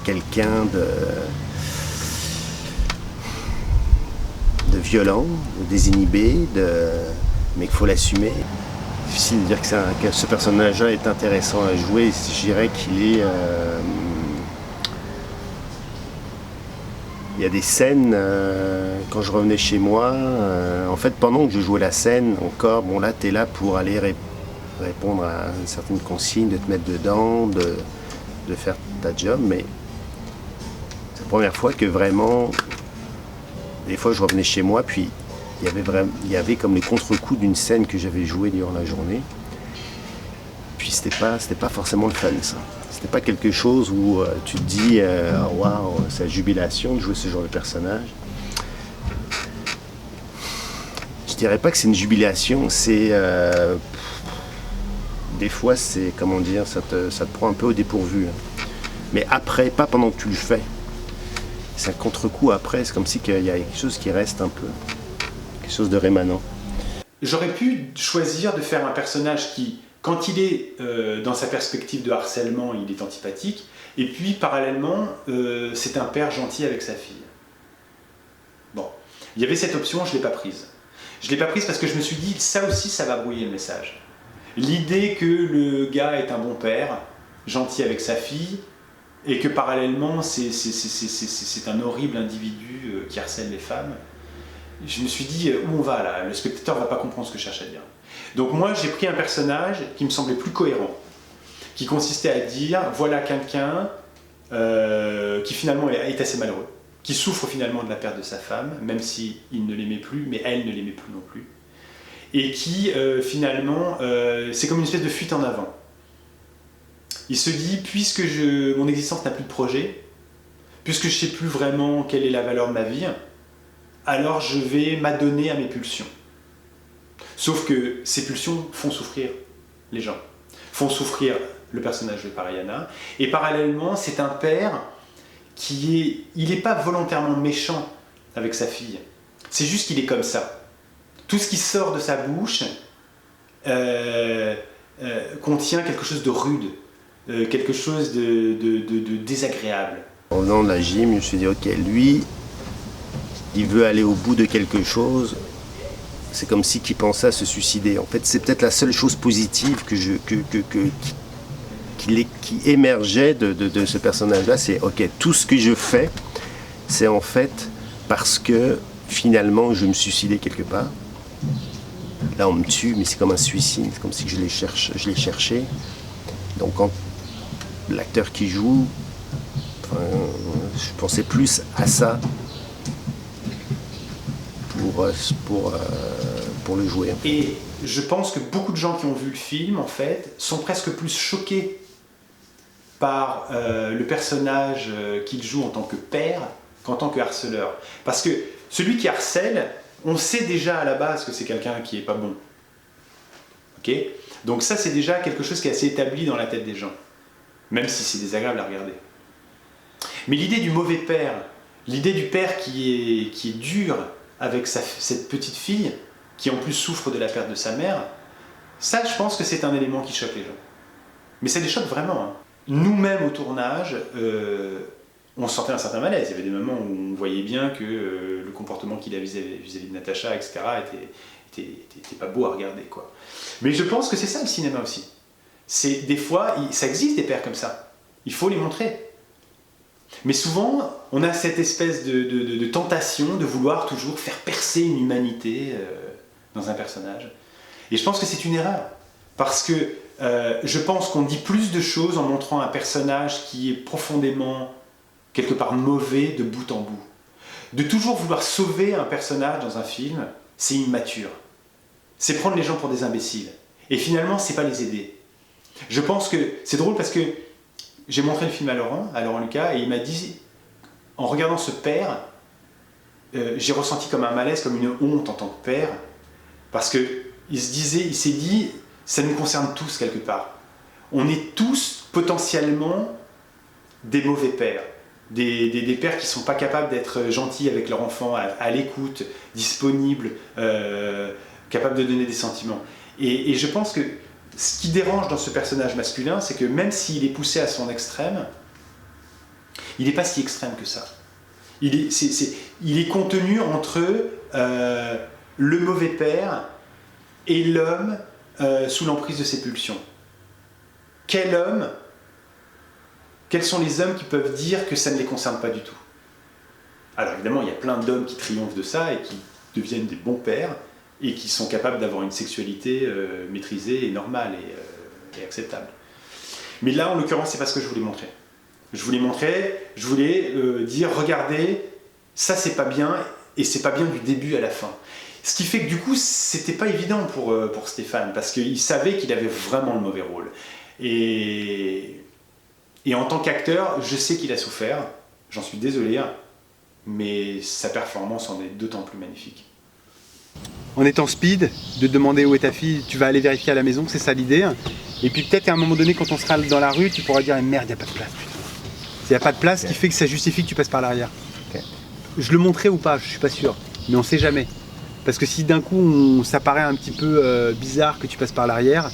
quelqu'un de violent, de désinhibé, mais qu'il faut l'assumer. C'est difficile de dire que ce personnage-là est intéressant à jouer. Je dirais qu'il est... Il y a des scènes, quand je revenais chez moi, en fait, pendant que je jouais la scène, encore, bon là, tu es là pour aller répondre à une certaine consigne, de te mettre dedans, de faire ta job, mais c'est la première fois que vraiment, des fois, je revenais chez moi, puis il y avait comme les contre-coups d'une scène que j'avais jouée durant la journée. Puis c'était pas forcément le fun, ça. C'était pas quelque chose où tu te dis waouh, c'est la jubilation de jouer ce genre de personnage. Je dirais pas que c'est une jubilation, c'est des fois c'est comment dire, ça te prend un peu au dépourvu. Mais après, pas pendant que tu le fais. C'est un contre-coup après, c'est comme si qu'il y a quelque chose qui reste un peu. Quelque chose de rémanent. J'aurais pu choisir de faire un personnage qui, quand il est dans sa perspective de harcèlement, il est antipathique, et puis parallèlement, c'est un père gentil avec sa fille. Bon, il y avait cette option, je ne l'ai pas prise. Je ne l'ai pas prise parce que je me suis dit, ça aussi, ça va brouiller le message. L'idée que le gars est un bon père, gentil avec sa fille, et que parallèlement, c'est un horrible individu qui harcèle les femmes. Je me suis dit, où on va là? Le spectateur ne va pas comprendre ce que je cherche à dire. Donc moi, j'ai pris un personnage qui me semblait plus cohérent, qui consistait à dire, voilà quelqu'un qui finalement est assez malheureux, qui souffre finalement de la perte de sa femme, même s'il ne l'aimait plus, mais elle ne l'aimait plus non plus, et qui finalement, c'est comme une espèce de fuite en avant. Il se dit, puisque mon existence n'a plus de projet, puisque je ne sais plus vraiment quelle est la valeur de ma vie, alors je vais m'adonner à mes pulsions. Sauf que ces pulsions font souffrir les gens, font souffrir le personnage joué par Rihanna, et parallèlement, c'est un père il n'est pas volontairement méchant avec sa fille, c'est juste qu'il est comme ça. Tout ce qui sort de sa bouche contient quelque chose de rude, quelque chose de désagréable. En venant de la gym, je me suis dit, ok, lui, il veut aller au bout de quelque chose. C'est comme si qu'il pensait à se suicider. En fait, c'est peut-être la seule chose positive qui émergeait de ce personnage-là. C'est, ok, tout ce que je fais, c'est en fait parce que finalement, je vais me suicider quelque part. Là, on me tue, mais c'est comme un suicide. C'est comme si je l'ai cherché. Donc, quand l'acteur qui joue, je pensais plus à ça pour le jouer. Et je pense que beaucoup de gens qui ont vu le film, en fait, sont presque plus choqués par le personnage qu'il joue en tant que père qu'en tant que harceleur. Parce que celui qui harcèle, on sait déjà à la base que c'est quelqu'un qui n'est pas bon. Ok ? Donc ça, c'est déjà quelque chose qui est assez établi dans la tête des gens, même si c'est désagréable à regarder. Mais l'idée du mauvais père, l'idée du père qui est dur avec cette petite fille, qui en plus souffre de la perte de sa mère, ça, je pense que c'est un élément qui choque les gens. Mais ça les choque vraiment. Hein. Nous-mêmes, au tournage, on sentait un certain malaise. Il y avait des moments où on voyait bien que le comportement qu'il avait vis-à-vis de Natacha, etc., était pas beau à regarder, quoi. Mais je pense que c'est ça le cinéma aussi. C'est des fois, ça existe des pères comme ça. Il faut les montrer. Mais souvent, on a cette espèce de tentation de vouloir toujours faire percer une humanité dans un personnage. Et je pense que c'est une erreur. Parce que je pense qu'on dit plus de choses en montrant un personnage qui est profondément, quelque part, mauvais de bout en bout. De toujours vouloir sauver un personnage dans un film, c'est immature. C'est prendre les gens pour des imbéciles. Et finalement, c'est pas les aider. Je pense que c'est drôle parce que j'ai montré le film à Laurent Lucas, et il m'a dit, en regardant ce père, j'ai ressenti comme un malaise, comme une honte en tant que père, parce qu'il s'est dit, ça nous concerne tous quelque part. On est tous potentiellement des mauvais pères, des pères qui ne sont pas capables d'être gentils avec leur enfant, à l'écoute, disponibles, capables de donner des sentiments. Et je pense que ce qui dérange dans ce personnage masculin, c'est que même s'il est poussé à son extrême, il n'est pas si extrême que ça. Il est contenu entre le mauvais père et l'homme sous l'emprise de ses pulsions. Quel homme, quels sont les hommes qui peuvent dire que ça ne les concerne pas du tout? Alors évidemment, il y a plein d'hommes qui triomphent de ça et qui deviennent des bons pères, et qui sont capables d'avoir une sexualité maîtrisée et normale et acceptable. Mais là, en l'occurrence, c'est pas ce que je voulais montrer. Je voulais dire, regardez, ça c'est pas bien, et c'est pas bien du début à la fin. Ce qui fait que du coup, c'était pas évident pour Stéphane, parce qu'il savait qu'il avait vraiment le mauvais rôle. Et en tant qu'acteur, je sais qu'il a souffert, j'en suis désolé, mais sa performance en est d'autant plus magnifique. En étant speed, de demander où est ta fille, tu vas aller vérifier à la maison, c'est ça l'idée. Et puis peut-être à un moment donné, quand on sera dans la rue, tu pourras dire merde, il n'y a pas de place. Il n'y a pas de place, qui fait que ça justifie que tu passes par l'arrière. Okay. Je le montrais ou pas, je suis pas sûr, mais on ne sait jamais. Parce que si d'un coup ça paraît un petit peu bizarre que tu passes par l'arrière,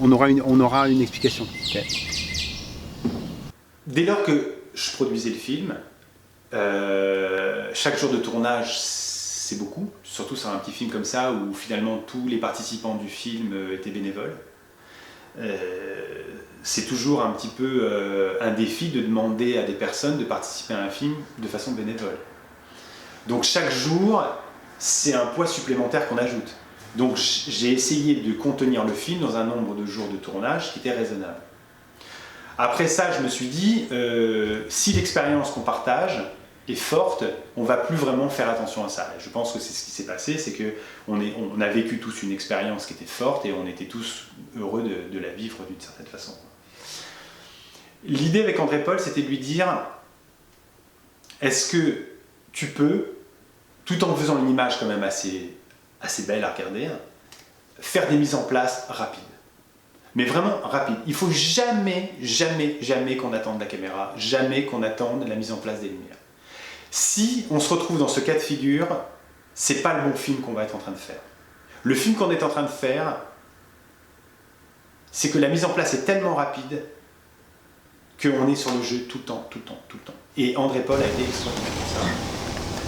on aura une explication. Okay. Dès lors que je produisais le film, chaque jour de tournage, c'est beaucoup, surtout sur un petit film comme ça où finalement tous les participants du film étaient bénévoles. C'est toujours un petit peu un défi de demander à des personnes de participer à un film de façon bénévole. Donc chaque jour, c'est un poids supplémentaire qu'on ajoute. Donc j'ai essayé de contenir le film dans un nombre de jours de tournage qui était raisonnable. Après ça, je me suis dit, si l'expérience qu'on partage est forte, on va plus vraiment faire attention à ça. Et je pense que c'est ce qui s'est passé, c'est qu'on a vécu tous une expérience qui était forte et on était tous heureux de la vivre d'une certaine façon. L'idée avec André Paul, c'était de lui dire, est-ce que tu peux, tout en faisant une image quand même assez belle à regarder, faire des mises en place rapides. Mais vraiment rapides. Il ne faut jamais, jamais, jamais qu'on attende la caméra, jamais qu'on attende la mise en place des lumières. Si on se retrouve dans ce cas de figure, c'est pas le bon film qu'on va être en train de faire. Le film qu'on est en train de faire, c'est que la mise en place est tellement rapide qu'on est sur le jeu tout le temps, tout le temps, tout le temps. Et André Paul a été extraordinaire pour ça.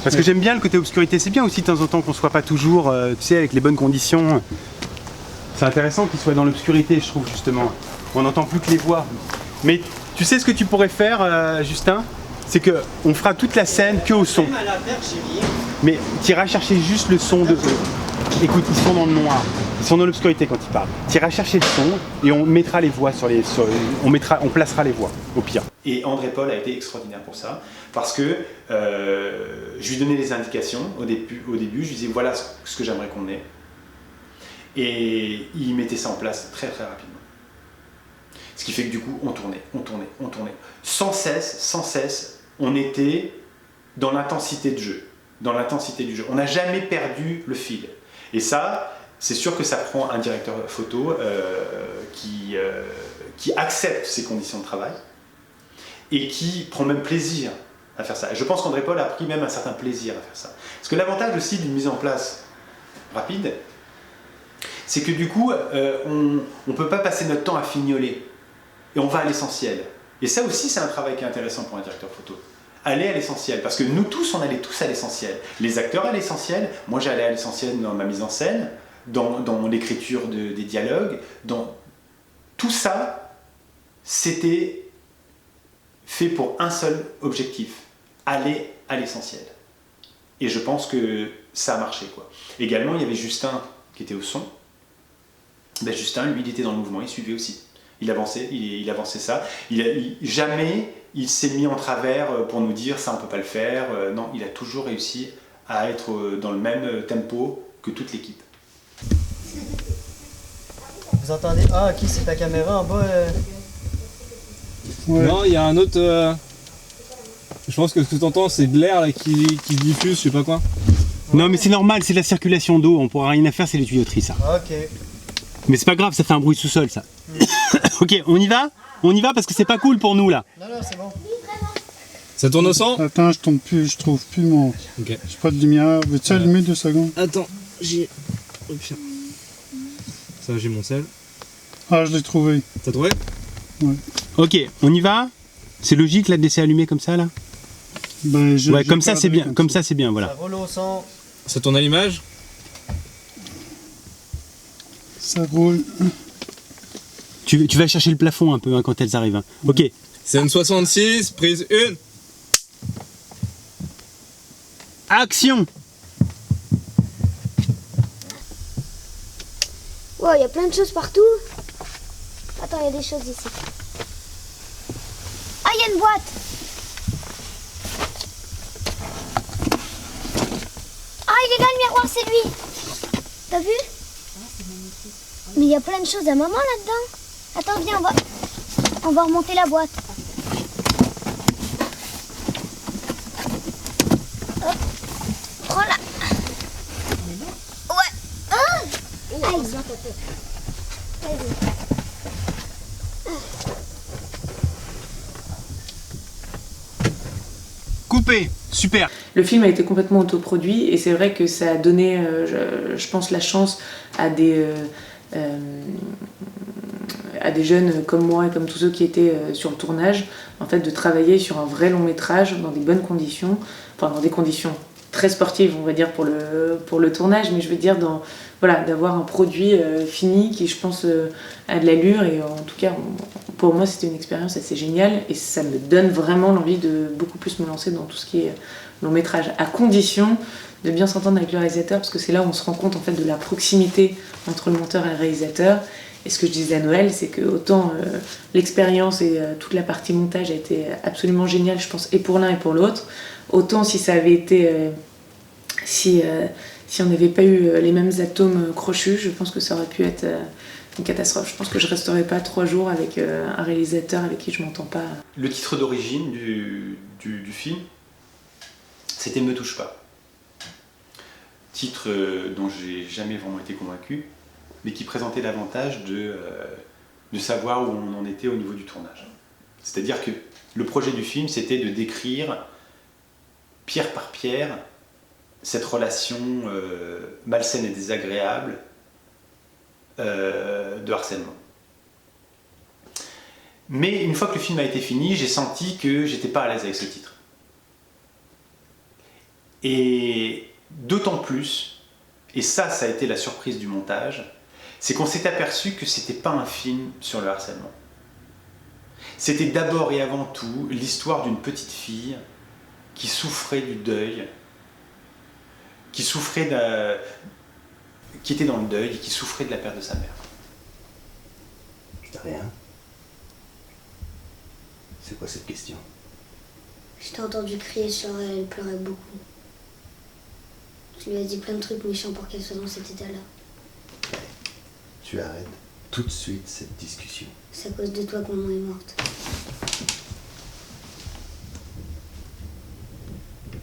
Parce que j'aime bien le côté obscurité, c'est bien aussi de temps en temps qu'on soit pas toujours, tu sais, avec les bonnes conditions. C'est intéressant qu'il soit dans l'obscurité, je trouve, justement. On n'entend plus que les voix. Mais tu sais ce que tu pourrais faire, Justin? C'est qu'on fera toute la scène que au son. Mais tu iras chercher juste le son de... Écoute, ils sont dans le noir, ils sont dans l'obscurité quand ils parlent. Tu iras chercher le son et on mettra les voix on placera les voix, au pire. Et André Paul a été extraordinaire pour ça, parce que je lui donnais des indications au début, je lui disais voilà ce que j'aimerais qu'on ait. Et il mettait ça en place très très rapidement. Ce qui fait que du coup, on tournait. Sans cesse, on était dans l'intensité de jeu. On n'a jamais perdu le fil. Et ça, c'est sûr que ça prend un directeur photo qui accepte ces conditions de travail et qui prend même plaisir à faire ça. Et je pense qu'André Paul a pris même un certain plaisir à faire ça. Parce que l'avantage aussi d'une mise en place rapide, c'est que du coup, on ne peut pas passer notre temps à fignoler. Et on va à l'essentiel. Et ça aussi, c'est un travail qui est intéressant pour un directeur photo. Aller à l'essentiel, parce que nous tous, on allait tous à l'essentiel. Les acteurs à l'essentiel, moi j'allais à l'essentiel dans ma mise en scène, dans l'écriture des dialogues, dans tout ça, c'était fait pour un seul objectif, aller à l'essentiel. Et je pense que ça a marché, quoi. Également, il y avait Justin qui était au son. Ben, Justin, lui, il était dans le mouvement, il suivait aussi. Il avançait ça. Jamais il s'est mis en travers pour nous dire ça on peut pas le faire. Non, il a toujours réussi à être dans le même tempo que toute l'équipe. Vous entendez? Ah ok, c'est ta caméra en bas. Ouais. Non, il y a un autre... Je pense que ce que tu entends, c'est de l'air qui diffuse, je sais pas quoi. Non mais c'est normal, c'est de la circulation d'eau, on pourra rien à faire, c'est les tuyauteries ça. Ok. Mais c'est pas grave, ça fait un bruit sous-sol ça. Ok, on y va? On y va parce que c'est pas cool pour nous là. Non, c'est bon. Ça tourne au sang? Attends, je trouve plus mon... Ok. J'ai pas de lumière. Veux-tu allumer 2 secondes? Attends, j'ai... Ça, j'ai mon sel. Ah, je l'ai trouvé. T'as trouvé? Ouais. Ok, on y va? C'est logique là de laisser allumer comme ça là? Ben, ouais, comme ça c'est bien, comme ça c'est bien, voilà. Ça roule au son. Ça tourne à l'image? Ça roule. Tu vas chercher le plafond un peu hein, quand elles arrivent. Hein. Ok. Scène 66, prise 1. Action! Wow, il y a plein de choses partout. Attends, il y a des choses ici. Ah, il y a une boîte. Ah, il est là, le miroir, c'est lui. T'as vu? Mais il y a plein de choses à maman là-dedans. Attends, viens, on va remonter la boîte. Hop. Prends-la. Ouais. Ah, aïe. Vas-y. Coupé. Super. Le film a été complètement autoproduit et c'est vrai que ça a donné, je pense, la chance à des jeunes comme moi et comme tous ceux qui étaient sur le tournage, en fait, de travailler sur un vrai long métrage dans des bonnes conditions, enfin dans des conditions très sportives, on va dire, pour le tournage, mais je veux dire voilà, d'avoir un produit fini qui, je pense, a de l'allure et en tout cas, pour moi, c'était une expérience assez géniale et ça me donne vraiment l'envie de beaucoup plus me lancer dans tout ce qui est long métrage, à condition de bien s'entendre avec le réalisateur, parce que c'est là où on se rend compte en fait de la proximité entre le monteur et le réalisateur. Et ce que je disais à Noël, c'est que autant l'expérience et toute la partie montage a été absolument géniale, je pense, et pour l'un et pour l'autre, autant si ça avait été... si on n'avait pas eu les mêmes atomes crochus, je pense que ça aurait pu être une catastrophe. Je pense que je ne resterai pas 3 jours avec un réalisateur avec qui je ne m'entends pas. Le titre d'origine du film, c'était « Me touche pas ». Titre dont j'ai jamais vraiment été convaincu. mais qui présentait l'avantage de savoir où on en était au niveau du tournage. C'est-à-dire que le projet du film, c'était de décrire, pierre par pierre, cette relation malsaine et désagréable de harcèlement. Mais une fois que le film a été fini, j'ai senti que j'étais pas à l'aise avec ce titre. Et d'autant plus, et ça a été la surprise du montage, c'est qu'on s'est aperçu que c'était pas un film sur le harcèlement. C'était d'abord et avant tout l'histoire d'une petite fille qui souffrait du deuil, qui était dans le deuil et qui souffrait de la perte de sa mère. Rien. C'est quoi cette question? Je t'ai entendu crier sur elle, elle pleurait beaucoup. Tu lui as dit plein de trucs méchants pour qu'elle soit dans cet état-là. Tu arrêtes tout de suite cette discussion. C'est à cause de toi que maman est morte.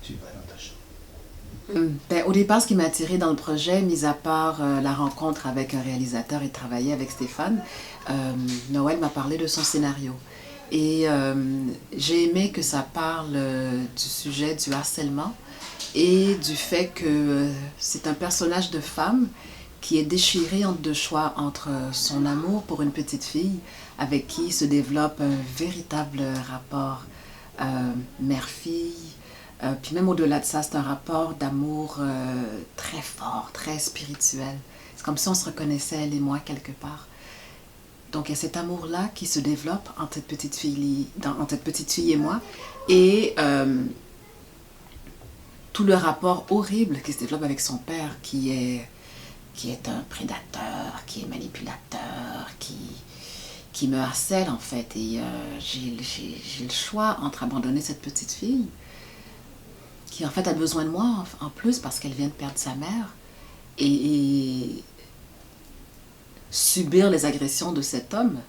Tu vas dans ta chambre. Ben, au départ, ce qui m'a attirée dans le projet, mis à part la rencontre avec un réalisateur et travailler avec Stéphane, Noël m'a parlé de son scénario. Et j'ai aimé que ça parle du sujet du harcèlement et du fait que c'est un personnage de femme qui est déchiré entre deux choix, entre son amour pour une petite fille avec qui se développe un véritable rapport mère-fille. Puis même au-delà de ça, c'est un rapport d'amour très fort, très spirituel. C'est comme si on se reconnaissait, elle et moi, quelque part. Donc il y a cet amour-là qui se développe entre cette petite fille et moi. Et tout le rapport horrible qui se développe avec son père, qui est un prédateur, qui est manipulateur, qui me harcèle en fait. Et j'ai le choix entre abandonner cette petite fille, qui en fait a besoin de moi en plus parce qu'elle vient de perdre sa mère, et subir les agressions de cet homme.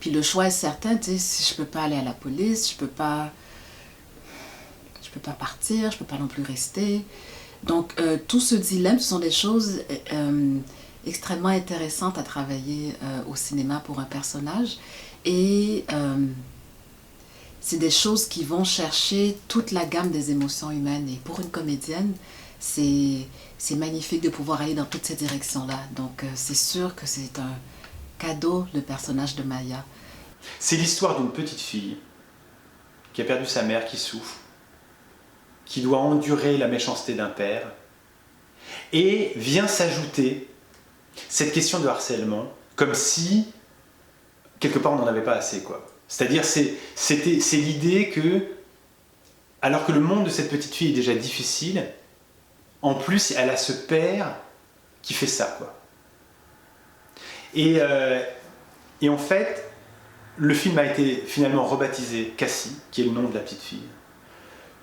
Puis le choix est certain, tu sais, si je peux pas aller à la police, je peux pas partir, je peux pas non plus rester. Donc tout ce dilemme, ce sont des choses extrêmement intéressantes à travailler au cinéma pour un personnage, et c'est des choses qui vont chercher toute la gamme des émotions humaines, et pour une comédienne, c'est magnifique de pouvoir aller dans toutes ces directions-là. Donc c'est sûr que c'est un cadeau, le personnage de Maya. C'est l'histoire d'une petite fille qui a perdu sa mère, qui souffre, qui doit endurer la méchanceté d'un père, et vient s'ajouter cette question de harcèlement, comme si, quelque part, on n'en avait pas assez, quoi. C'est-à-dire, c'est l'idée que, alors que le monde de cette petite fille est déjà difficile, en plus, elle a ce père qui fait ça, quoi. Et en fait, le film a été finalement rebaptisé Cassie, qui est le nom de la petite fille,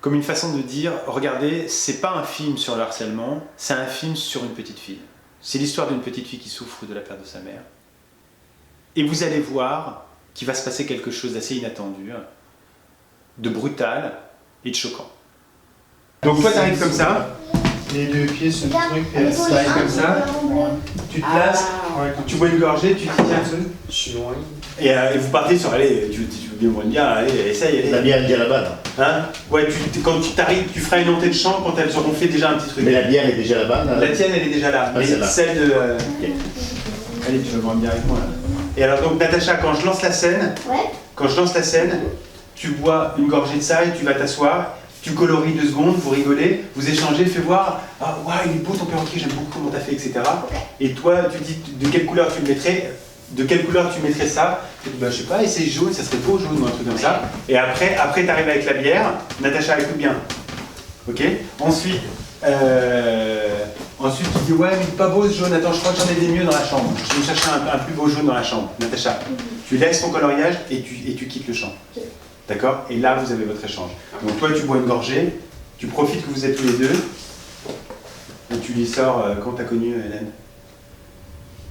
comme une façon de dire, regardez, c'est pas un film sur le harcèlement, c'est un film sur une petite fille. C'est l'histoire d'une petite fille qui souffre de la perte de sa mère. Et vous allez voir qu'il va se passer quelque chose d'assez inattendu, de brutal et de choquant. Donc toi, t'arrives comme ça, les deux pieds sur le truc, et tu arrives comme ça, tu te places, tu bois une gorgée, tu te tiens un truc, je suis loin. Et vous partez sur, allez, tu veux bien boire une bière, allez, essaye, allez. La bière, elle est là-bas, là. Hein? Ouais, quand tu t'arrives, tu feras une montée de chant quand elles auront fait déjà un petit truc. Mais la bière est déjà là-bas, là. La tienne, elle est déjà là, mais celle de... Okay. Allez, tu vas boire une bière avec moi, là. Et alors donc, Natacha, quand je lance la scène, tu bois une gorgée de ça et tu vas t'asseoir. Tu coloris 2 secondes, vous rigolez, vous échangez, fais voir, ah ouais, il est beau ton perroquet, j'aime beaucoup comment t'as fait, etc. Et toi, tu dis de quelle couleur tu le mettrais, ça, et tu dis, bah je sais pas, et c'est jaune, ça serait beau jaune ou un truc comme ça. Et après t'arrives avec la bière, Natacha, écoute bien, ok. Ensuite tu dis, ouais, mais pas beau ce jaune, attends, je crois que j'en ai des mieux dans la chambre. Je vais chercher un plus beau jaune dans la chambre, Natacha. Tu laisses ton coloriage et tu quittes le champ. D'accord? Et là, vous avez votre échange. Donc toi, tu bois une gorgée, tu profites que vous êtes tous les deux, et tu lui sors quand t'as connu Hélène.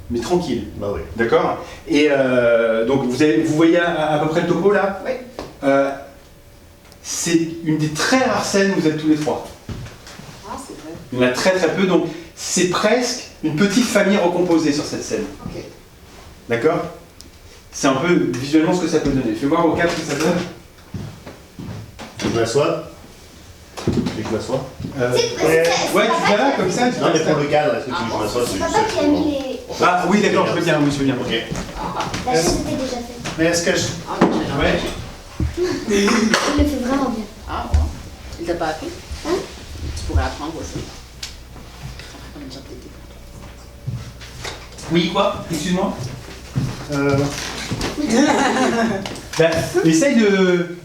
Mais tranquille. Bah oui. D'accord? Et donc, vous voyez à peu près le topo, là? Oui. C'est une des très rares scènes où vous êtes tous les trois. Ah, c'est vrai. Il y en a très très peu, donc c'est presque une petite famille recomposée sur cette scène. D'accord? C'est un peu visuellement ce que ça peut donner. Fais voir au cap ce que ça donne. Je m'assois. Et je m'assois. Ouais, tu viens là comme ça. Non, mais pour le cadre, est-ce que tu veux que je m'assois? C'est papa qui a mis les... Ah oui, d'accord, je veux bien, oui, je veux bien. Ok. La chaise était déjà faite. Mais est-ce que je... Ouais. Il le fait vraiment bien. Ah bon? Il t'a pas appris? Hein? Tu pourrais apprendre aussi. Oui, quoi? Excuse-moi. Ben, essaye de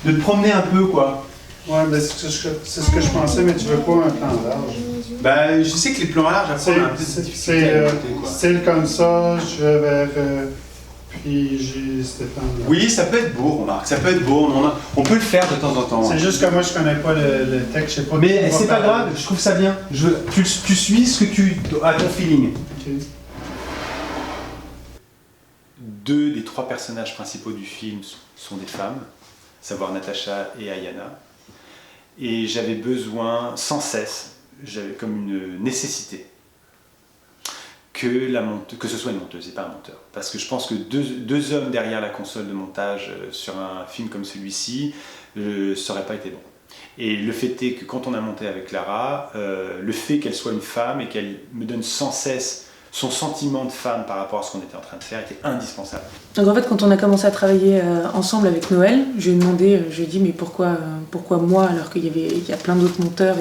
te promener un peu, quoi. Ouais, mais c'est ce que je pensais, mais tu veux pas un plan large. Ben, je sais que les plans larges, après, on a un peu de difficulté à écouter, quoi. Style comme ça, je vais vers... puis j'ai Stéphane. Oui, ça peut être beau, remarque, ça peut être beau, on peut le faire de temps en temps. C'est juste que moi je connais pas le texte, je sais pas. Mais c'est pas grave, je trouve ça bien. Tu suis ce que tu as ton feeling. Okay. 2 des 3 personnages principaux du film sont des femmes, à savoir Natacha et Ayana. Et j'avais besoin, sans cesse, j'avais comme une nécessité, que ce soit une monteuse et pas un monteur. Parce que je pense que deux hommes derrière la console de montage sur un film comme celui-ci, ça n'aurait pas été bon. Et le fait est que quand on a monté avec Clara, le fait qu'elle soit une femme et qu'elle me donne sans cesse son sentiment de femme par rapport à ce qu'on était en train de faire était indispensable. Donc en fait, quand on a commencé à travailler ensemble avec Noël, je lui ai demandé, je lui ai dit mais pourquoi moi alors qu'il y a plein d'autres monteurs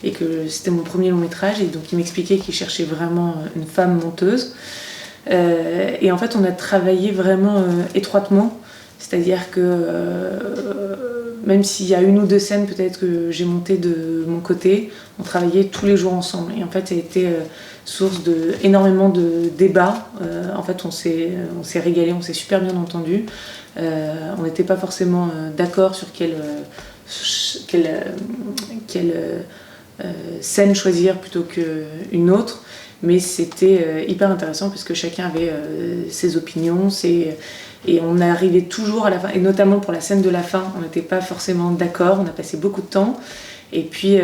et que c'était mon premier long métrage, et donc il m'expliquait qu'il cherchait vraiment une femme monteuse. Et en fait, on a travaillé vraiment étroitement, c'est-à-dire que même s'il y a 1 ou 2 scènes peut-être que j'ai montées de mon côté, on travaillait tous les jours ensemble. Et en fait, ça a été source énormément de débats. En fait, on s'est régalé, on s'est super bien entendu. On n'était pas forcément d'accord sur quelle scène choisir plutôt qu'une autre, mais c'était hyper intéressant parce que chacun avait ses opinions, et on arrivait toujours à la fin, et notamment pour la scène de la fin, on n'était pas forcément d'accord, on a passé beaucoup de temps, et puis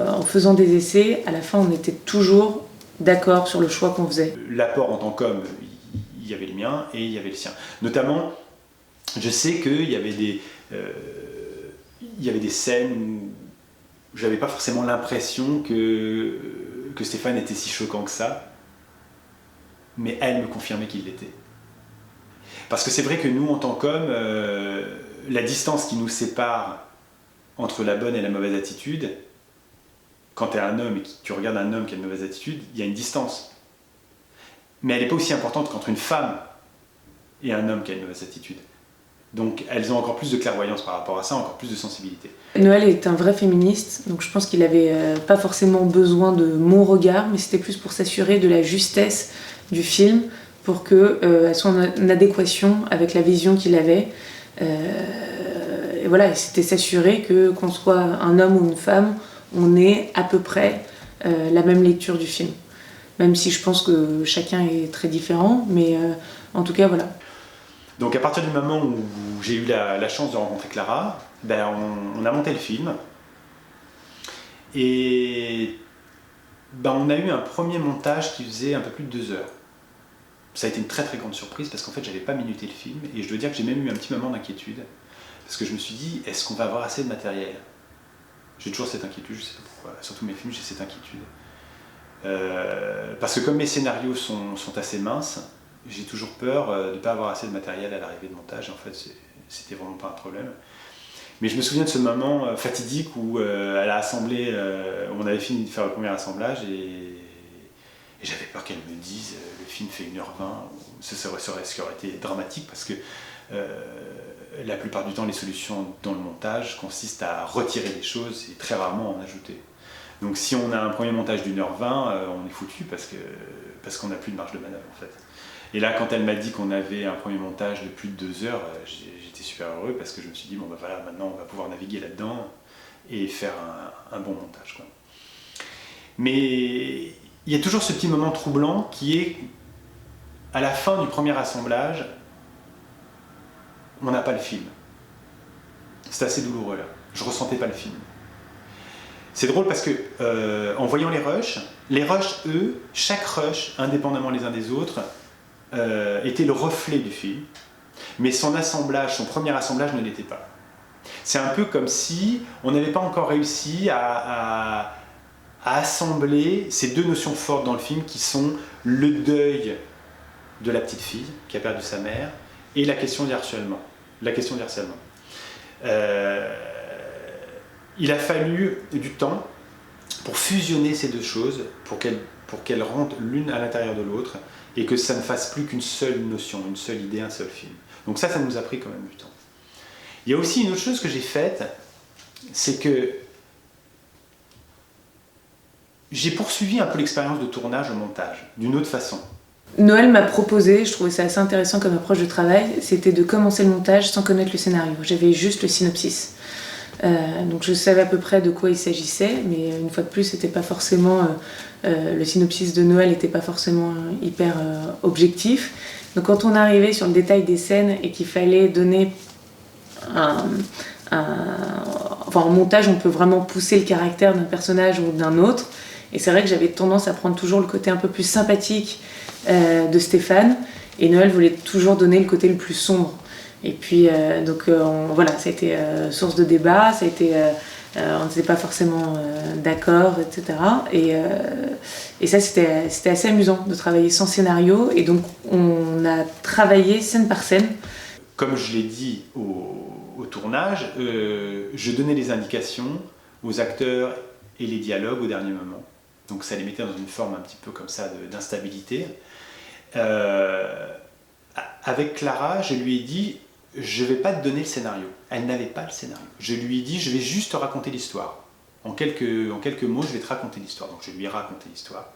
en faisant des essais, à la fin on était toujours d'accord sur le choix qu'on faisait. L'apport en tant qu'homme, il y avait le mien et il y avait le sien. Notamment, je sais qu'il y avait des scènes où j'avais pas forcément l'impression que Stéphane était si choquant que ça, mais elle me confirmait qu'il l'était. Parce que c'est vrai que nous, en tant qu'hommes, la distance qui nous sépare entre la bonne et la mauvaise attitude, quand tu es un homme et que tu regardes un homme qui a une mauvaise attitude, il y a une distance. Mais elle n'est pas aussi importante qu'entre une femme et un homme qui a une mauvaise attitude. Donc elles ont encore plus de clairvoyance par rapport à ça, encore plus de sensibilité. Noël est un vrai féministe, donc je pense qu'il n'avait pas forcément besoin de mon regard, mais c'était plus pour s'assurer de la justesse du film, pour qu'elle soit en adéquation avec la vision qu'il avait. Et voilà, et c'était s'assurer que qu'on soit un homme ou une femme, on ait à peu près la même lecture du film. Même si je pense que chacun est très différent, mais en tout cas, voilà. Donc à partir du moment où j'ai eu la chance de rencontrer Clara, ben on a monté le film. Et ben on a eu un premier montage qui faisait un peu plus de 2 heures. Ça a été une très très grande surprise parce qu'en fait j'avais pas minuté le film, et je dois dire que j'ai même eu un petit moment d'inquiétude parce que je me suis dit, est-ce qu'on va avoir assez de matériel? J'ai toujours cette inquiétude, je sais pas pourquoi. Surtout mes films, j'ai cette inquiétude. Parce que comme mes scénarios sont assez minces, j'ai toujours peur de ne pas avoir assez de matériel à l'arrivée de montage. En fait, c'était vraiment pas un problème. Mais je me souviens de ce moment fatidique où elle a assemblé, on avait fini de faire le premier assemblage, et j'avais peur qu'elle me dise le film fait 1h20. Ce qui aurait été dramatique parce que la plupart du temps, les solutions dans le montage consistent à retirer des choses et très rarement en ajouter. Donc si on a un premier montage d'1h20, on est foutu parce qu'on n'a plus de marge de manœuvre en fait. Et là, quand elle m'a dit qu'on avait un premier montage de plus de 2 heures, j'étais super heureux parce que je me suis dit, bon ben voilà, maintenant on va pouvoir naviguer là-dedans et faire un bon montage, quoi. Mais il y a toujours ce petit moment troublant qui est, à la fin du premier assemblage, on n'a pas le film. C'est assez douloureux là, je ressentais pas le film. C'est drôle parce que en voyant les rushs, eux, chaque rush, indépendamment les uns des autres, était le reflet du film, mais son premier assemblage ne l'était pas. C'est un peu comme si on n'avait pas encore réussi à assembler ces deux notions fortes dans le film qui sont le deuil de la petite fille qui a perdu sa mère et la question du harcèlement. Il a fallu du temps pour fusionner ces deux choses, pour qu'elles rentrent l'une à l'intérieur de l'autre et que ça ne fasse plus qu'une seule notion, une seule idée, un seul film. Donc ça nous a pris quand même du temps. Il y a aussi une autre chose que j'ai faite, c'est que j'ai poursuivi un peu l'expérience de tournage au montage, d'une autre façon. Noël m'a proposé, je trouvais ça assez intéressant comme approche de travail, c'était de commencer le montage sans connaître le scénario. J'avais juste le synopsis. Donc je savais à peu près de quoi il s'agissait, mais une fois de plus, c'était pas forcément le synopsis de Noël n'était pas forcément hyper objectif. Donc quand on arrivait sur le détail des scènes et qu'il fallait donner en montage, on peut vraiment pousser le caractère d'un personnage ou d'un autre. Et c'est vrai que j'avais tendance à prendre toujours le côté un peu plus sympathique de Stéphane, et Noël voulait toujours donner le côté le plus sombre. Et puis voilà, ça a été source de débat, on n'était pas forcément d'accord, etc. Et ça, c'était assez amusant de travailler sans scénario, et donc on a travaillé scène par scène. Comme je l'ai dit au tournage, je donnais les indications aux acteurs et les dialogues au dernier moment. Donc ça les mettait dans une forme un petit peu comme ça d'instabilité. Avec Clara, je lui ai dit, je ne vais pas te donner le scénario. Elle n'avait pas le scénario. Je lui ai dit, je vais juste te raconter l'histoire. En quelques mots, je vais te raconter l'histoire. Donc je lui ai raconté l'histoire.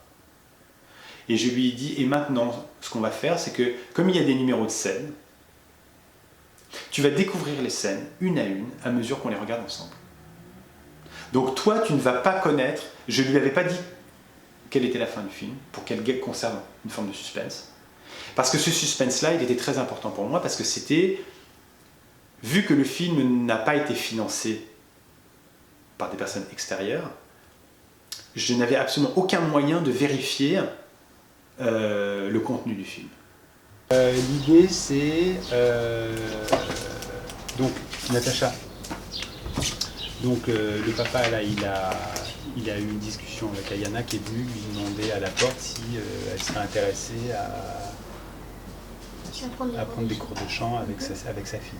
Et je lui ai dit, et maintenant, ce qu'on va faire, c'est que, comme il y a des numéros de scènes, tu vas découvrir les scènes, une à mesure qu'on les regarde ensemble. Donc toi, tu ne vas pas connaître, je ne lui avais pas dit quelle était la fin du film, pour qu'elle conserve une forme de suspense. Parce que ce suspense-là, il était très important pour moi, parce que c'était, vu que le film n'a pas été financé par des personnes extérieures, je n'avais absolument aucun moyen de vérifier le contenu du film. L'idée, c'est donc Natacha. Donc le papa là, il a eu une discussion avec Ayana qui est venue lui demander à la porte si elle serait intéressée à prendre des cours de chant avec sa fille.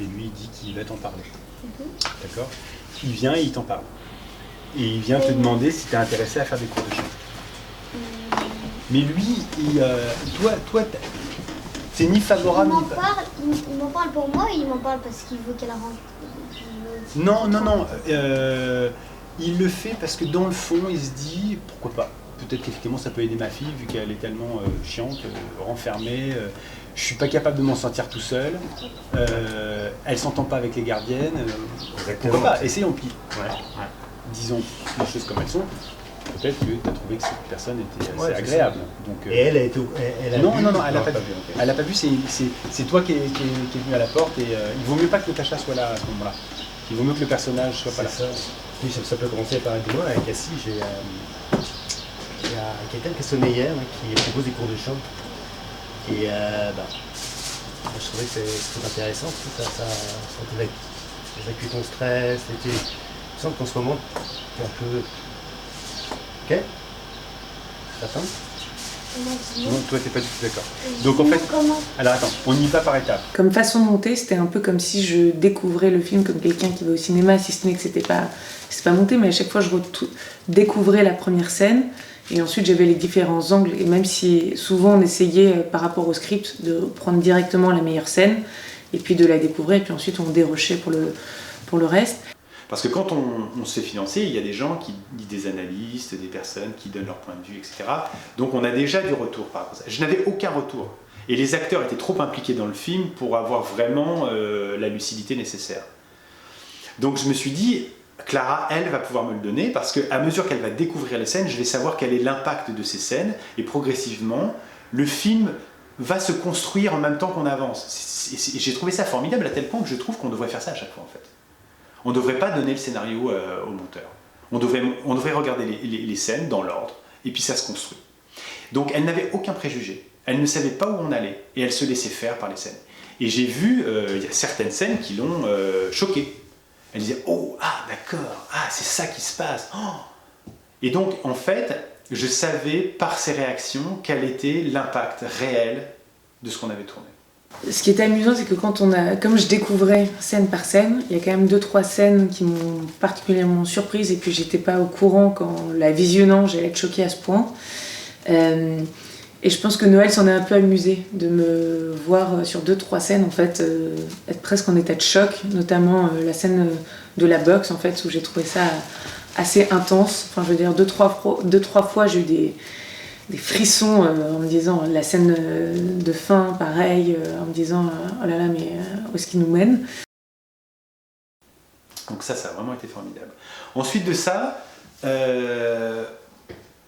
Et lui, il dit qu'il va t'en parler. D'accord ? Il vient et il t'en parle. Et il vient te demander si tu es intéressé à faire des cours de chant. Mais lui, toi, c'est ni favorable ni pas. Il m'en parle pour moi, et il m'en parle parce qu'il veut qu'elle rentre. Non. Il le fait parce que dans le fond, il se dit, pourquoi pas. Peut-être qu'effectivement ça peut aider ma fille, vu qu'elle est tellement chiante, renfermée. Je suis pas capable de m'en sortir tout seul. Elle s'entend pas avec les gardiennes. Pourquoi pas, essayons. Puis, disons les choses comme elles sont. Peut-être que tu as trouvé que cette personne était assez agréable. Donc, et elle a été. Non, elle n'a pas vu. Elle n'a pas vu, c'est toi qui es venu à la porte, et il vaut mieux pas que Natacha soit là à ce moment-là. Il vaut mieux que le personnage soit pas là. Oui, ça peut commencer par être moi. Avec Cassie, il y a quelqu'un qui a sonné hier, qui propose des cours de chant. Et je trouvais que c'était intéressant, parce que ça évacue ton stress. Il me semble qu'en ce moment, tu es un peu. Ok. Attends. Non, toi t'es pas du tout d'accord. Donc en fait, alors attends, on y va par étapes. Comme façon de monter, c'était un peu comme si je découvrais le film comme quelqu'un qui va au cinéma, si ce n'est que c'était pas monté, mais à chaque fois je découvrais la première scène, et ensuite j'avais les différents angles, et même si souvent on essayait par rapport au script de prendre directement la meilleure scène, et puis de la découvrir, et puis ensuite on dérochait pour le reste. Parce que quand on se fait financer, il y a des gens, des analystes, des personnes qui donnent leur point de vue, etc. Donc on a déjà du retour par rapport à ça. Je n'avais aucun retour. Et les acteurs étaient trop impliqués dans le film pour avoir vraiment la lucidité nécessaire. Donc je me suis dit, Clara, elle va pouvoir me le donner, parce qu'à mesure qu'elle va découvrir les scènes, je vais savoir quel est l'impact de ces scènes, et progressivement, le film va se construire en même temps qu'on avance. Et j'ai trouvé ça formidable à tel point que je trouve qu'on devrait faire ça à chaque fois, en fait. On ne devrait pas donner le scénario au monteur. On devrait regarder les scènes dans l'ordre, et puis ça se construit. Donc elle n'avait aucun préjugé. Elle ne savait pas où on allait, et elle se laissait faire par les scènes. Et j'ai vu, il y a certaines scènes qui l'ont choquée. Elle disait « Oh, ah d'accord, ah c'est ça qui se passe oh !» Et donc, en fait, je savais par ses réactions quel était l'impact réel de ce qu'on avait tourné. Ce qui était amusant, c'est que comme je découvrais scène par scène, il y a quand même 2-3 scènes qui m'ont particulièrement surprise et puis j'étais pas au courant qu'en la visionnant, j'allais être choquée à ce point. Et je pense que Noël s'en est un peu amusé de me voir sur 2-3 scènes en fait être presque en état de choc, notamment la scène de la boxe en fait où j'ai trouvé ça assez intense. Enfin, je veux dire 2-3 fois j'ai eu des frissons en me disant la scène de fin pareil en me disant oh là là mais où est-ce qu'il nous mène. Donc ça a vraiment été formidable. Ensuite de ça,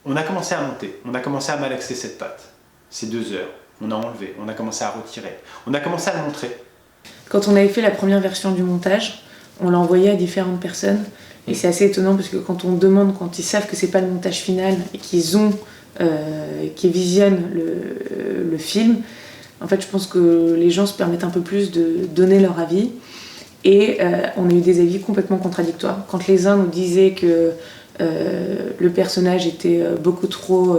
on a commencé à monter, on a commencé à malaxer cette pâte, ces 2 heures, on a enlevé, on a commencé à retirer, on a commencé à le montrer. Quand on avait fait la première version du montage, on l'a envoyé à différentes personnes et c'est assez étonnant parce que quand on demande, quand ils savent que c'est pas le montage final et qu'ils visionnent le film, en fait je pense que les gens se permettent un peu plus de donner leur avis et on a eu des avis complètement contradictoires. Quand les uns nous disaient que le personnage était beaucoup trop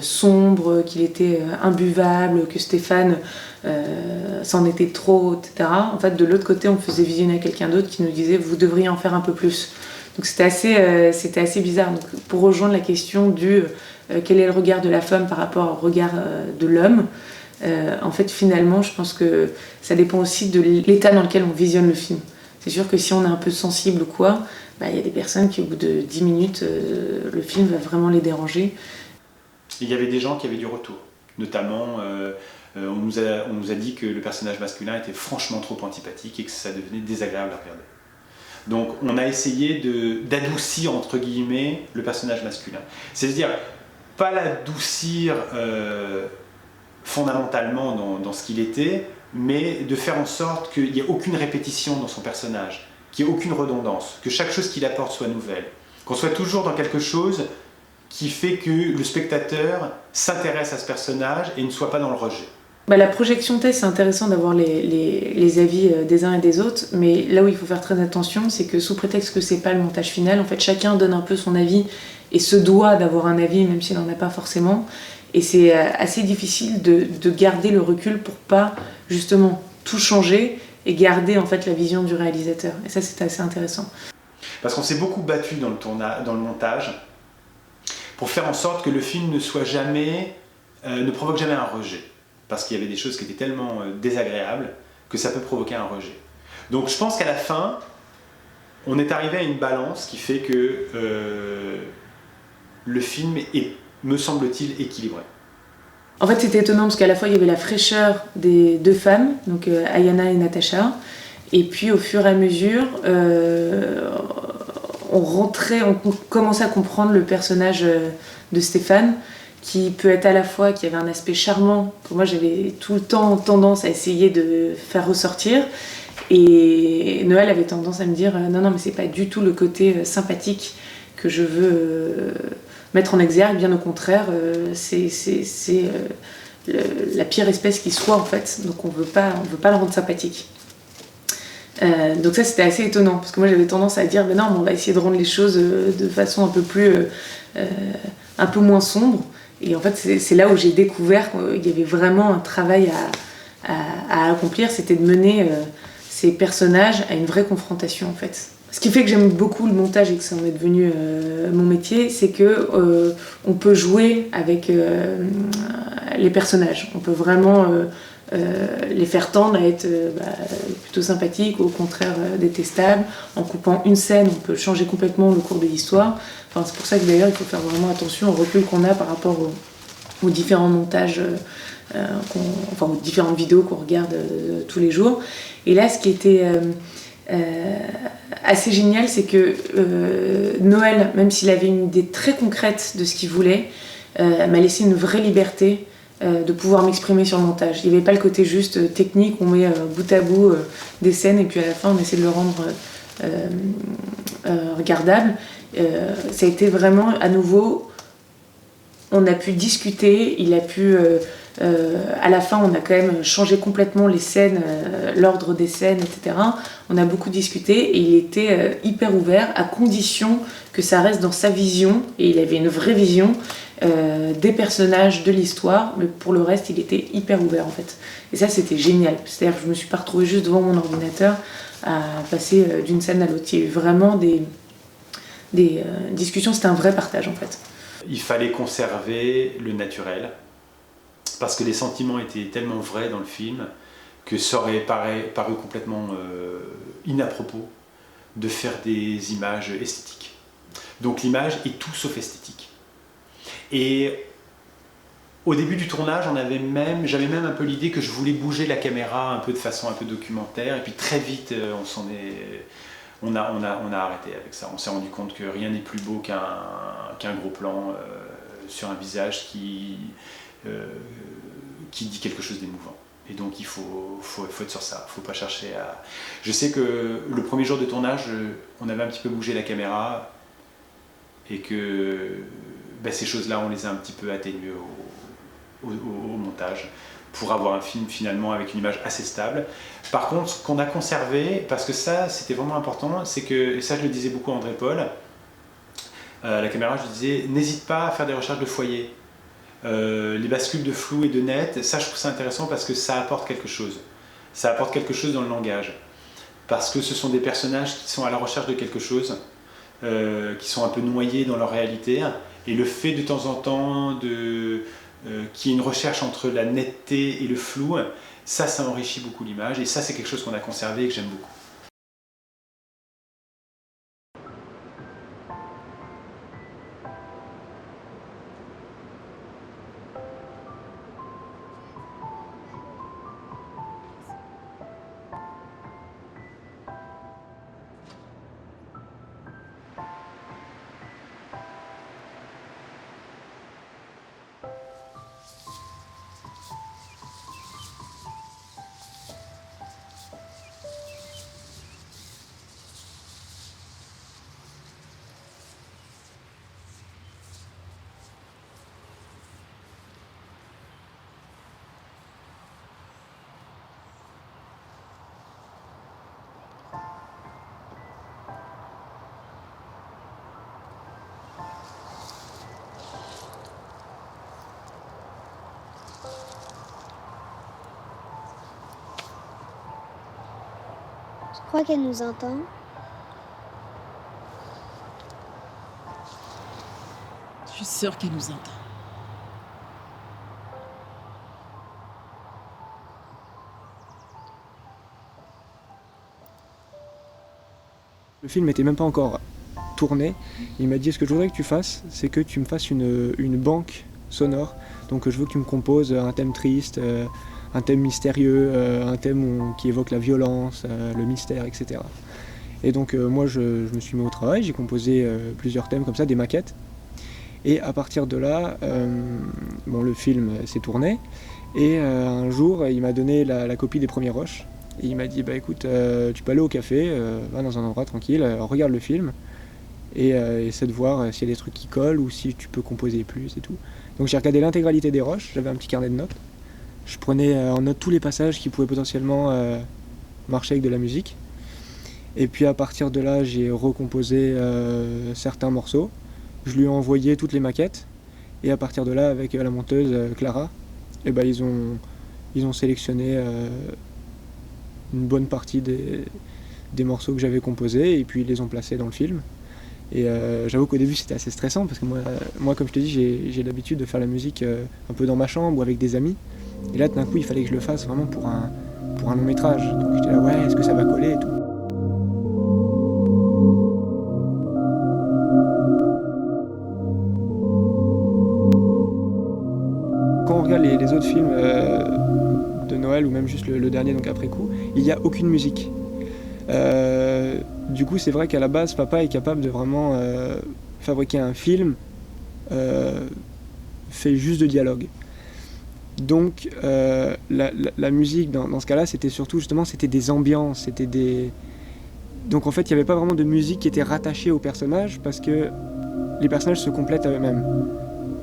sombre, qu'il était imbuvable, que Stéphane s'en était trop, etc. En fait, de l'autre côté, on faisait visionner à quelqu'un d'autre qui nous disait « vous devriez en faire un peu plus ». Donc c'était assez bizarre. Donc, pour rejoindre la question du quel est le regard de la femme par rapport au regard de l'homme, en fait, finalement, je pense que ça dépend aussi de l'état dans lequel on visionne le film. C'est sûr que si on est un peu sensible ou quoi, il y a des personnes qui, au bout de 10 minutes, le film va vraiment les déranger. Il y avait des gens qui avaient du retour. Notamment, on nous a dit que le personnage masculin était franchement trop antipathique et que ça devenait désagréable à regarder. Donc on a essayé d'adoucir, entre guillemets, le personnage masculin. C'est-à-dire, pas l'adoucir fondamentalement dans ce qu'il était, mais de faire en sorte qu'il n'y ait aucune répétition dans son personnage, qu'il n'y ait aucune redondance, que chaque chose qu'il apporte soit nouvelle, qu'on soit toujours dans quelque chose qui fait que le spectateur s'intéresse à ce personnage et ne soit pas dans le rejet. La projection test, c'est intéressant d'avoir les avis des uns et des autres, mais là où il faut faire très attention, c'est que sous prétexte que c'est pas le montage final, en fait chacun donne un peu son avis et se doit d'avoir un avis même s'il n'en a pas forcément. Et c'est assez difficile de garder le recul pour pas justement tout changer et garder en fait la vision du réalisateur. Et ça, c'est assez intéressant. Parce qu'on s'est beaucoup battu dans le montage pour faire en sorte que le film ne provoque jamais un rejet. Parce qu'il y avait des choses qui étaient tellement désagréables que ça peut provoquer un rejet. Donc je pense qu'à la fin, on est arrivé à une balance qui fait que le film est, me semble-t-il, équilibré. En fait, c'était étonnant parce qu'à la fois, il y avait la fraîcheur des 2 femmes, donc Ayana et Natacha, et puis au fur et à mesure, on commençait à comprendre le personnage de Stéphane, qui peut être à la fois, qui avait un aspect charmant, que moi j'avais tout le temps tendance à essayer de faire ressortir, et Noël avait tendance à me dire non mais c'est pas du tout le côté sympathique que je veux mettre en exergue, bien au contraire, c'est la pire espèce qui soit en fait, donc on veut pas le rendre sympathique. Donc ça c'était assez étonnant, parce que moi j'avais tendance à dire mais non, mais on va essayer de rendre les choses de façon un peu moins sombre. Et en fait, c'est là où j'ai découvert qu'il y avait vraiment un travail à accomplir, c'était de mener ces personnages à une vraie confrontation en fait. Ce qui fait que j'aime beaucoup le montage et que ça en est devenu mon métier, c'est que on peut jouer avec les personnages. On peut vraiment les faire tendre à être plutôt sympathiques ou au contraire détestables. En coupant une scène, on peut changer complètement le cours de l'histoire. Enfin, c'est pour ça que d'ailleurs il faut faire vraiment attention au recul qu'on a par rapport aux différents montages, aux différentes vidéos qu'on regarde tous les jours. Et là, ce qui était assez génial, c'est que Noël, même s'il avait une idée très concrète de ce qu'il voulait, m'a laissé une vraie liberté de pouvoir m'exprimer sur le montage. Il n'y avait pas le côté juste technique, on met bout à bout des scènes et puis à la fin on essaie de le rendre regardable. Ça a été vraiment à nouveau, on a pu discuter, il a pu à la fin on a quand même changé complètement les scènes, l'ordre des scènes, etc. On a beaucoup discuté et il était hyper ouvert à condition que ça reste dans sa vision, et il avait une vraie vision des personnages, de l'histoire, mais pour le reste il était hyper ouvert en fait. Et ça c'était génial, c'est-à-dire que je me suis pas retrouvée juste devant mon ordinateur à passer d'une scène à l'autre. Il y a eu vraiment des discussions, c'était un vrai partage en fait. Il fallait conserver le naturel, parce que les sentiments étaient tellement vrais dans le film que ça aurait paru complètement inapropos de faire des images esthétiques. Donc l'image est tout sauf esthétique. Et au début du tournage, j'avais même un peu l'idée que je voulais bouger la caméra un peu de façon un peu documentaire, et puis très vite on a arrêté avec ça. On s'est rendu compte que rien n'est plus beau qu'un gros plan sur un visage qui dit quelque chose d'émouvant. Et donc il faut être sur ça, il ne faut pas chercher à... Je sais que le premier jour de tournage, on avait un petit peu bougé la caméra, et que ces choses-là, on les a un petit peu atténuées au montage, pour avoir un film finalement avec une image assez stable. Par contre, ce qu'on a conservé, parce que ça c'était vraiment important, c'est que, et ça je le disais beaucoup à André Paul, la caméra, je disais, n'hésite pas à faire des recherches de foyer. Les bascules de flou et de net, ça je trouve ça intéressant parce que ça apporte quelque chose. Ça apporte quelque chose dans le langage. Parce que ce sont des personnages qui sont à la recherche de quelque chose, qui sont un peu noyés dans leur réalité, et le fait de temps en temps qu'il y ait une recherche entre la netteté et le flou, ça enrichit beaucoup l'image, et ça c'est quelque chose qu'on a conservé et que j'aime beaucoup. Je crois qu'elle nous entend. Je suis sûre qu'elle nous entend. Le film n'était même pas encore tourné. Il m'a dit, ce que je voudrais que tu fasses, c'est que tu me fasses une banque sonore. Donc je veux que tu me composes un thème triste, un thème mystérieux, un thème qui évoque la violence, le mystère, etc. Et donc moi je me suis mis au travail, j'ai composé plusieurs thèmes comme ça, des maquettes. Et à partir de là, le film s'est tourné. Et un jour, il m'a donné la copie des premiers rushs. Et il m'a dit, écoute, tu peux aller au café, va dans un endroit tranquille, regarde le film. Et essaie de voir s'il y a des trucs qui collent ou si tu peux composer plus et tout. Donc j'ai regardé l'intégralité des rushs, j'avais un petit carnet de notes. Je prenais en note tous les passages qui pouvaient potentiellement marcher avec de la musique. Et puis à partir de là, j'ai recomposé certains morceaux. Je lui ai envoyé toutes les maquettes. Et à partir de là, avec la monteuse Clara, ils ont sélectionné une bonne partie des morceaux que j'avais composés et puis ils les ont placés dans le film. Et j'avoue qu'au début c'était assez stressant parce que moi comme je te dis, j'ai l'habitude de faire la musique un peu dans ma chambre ou avec des amis. Et là d'un coup il fallait que je le fasse vraiment pour un long métrage. Donc j'étais là, ouais, est-ce que ça va coller et tout. Quand on regarde les autres films de Noël ou même juste le dernier, donc après coup, il n'y a aucune musique. Du coup, c'est vrai qu'à la base, papa est capable de vraiment fabriquer un film fait juste de dialogue. Donc, la musique, dans ce cas-là, c'était surtout, justement, c'était des ambiances, c'était Donc en fait, il n'y avait pas vraiment de musique qui était rattachée aux personnages parce que les personnages se complètent à eux-mêmes.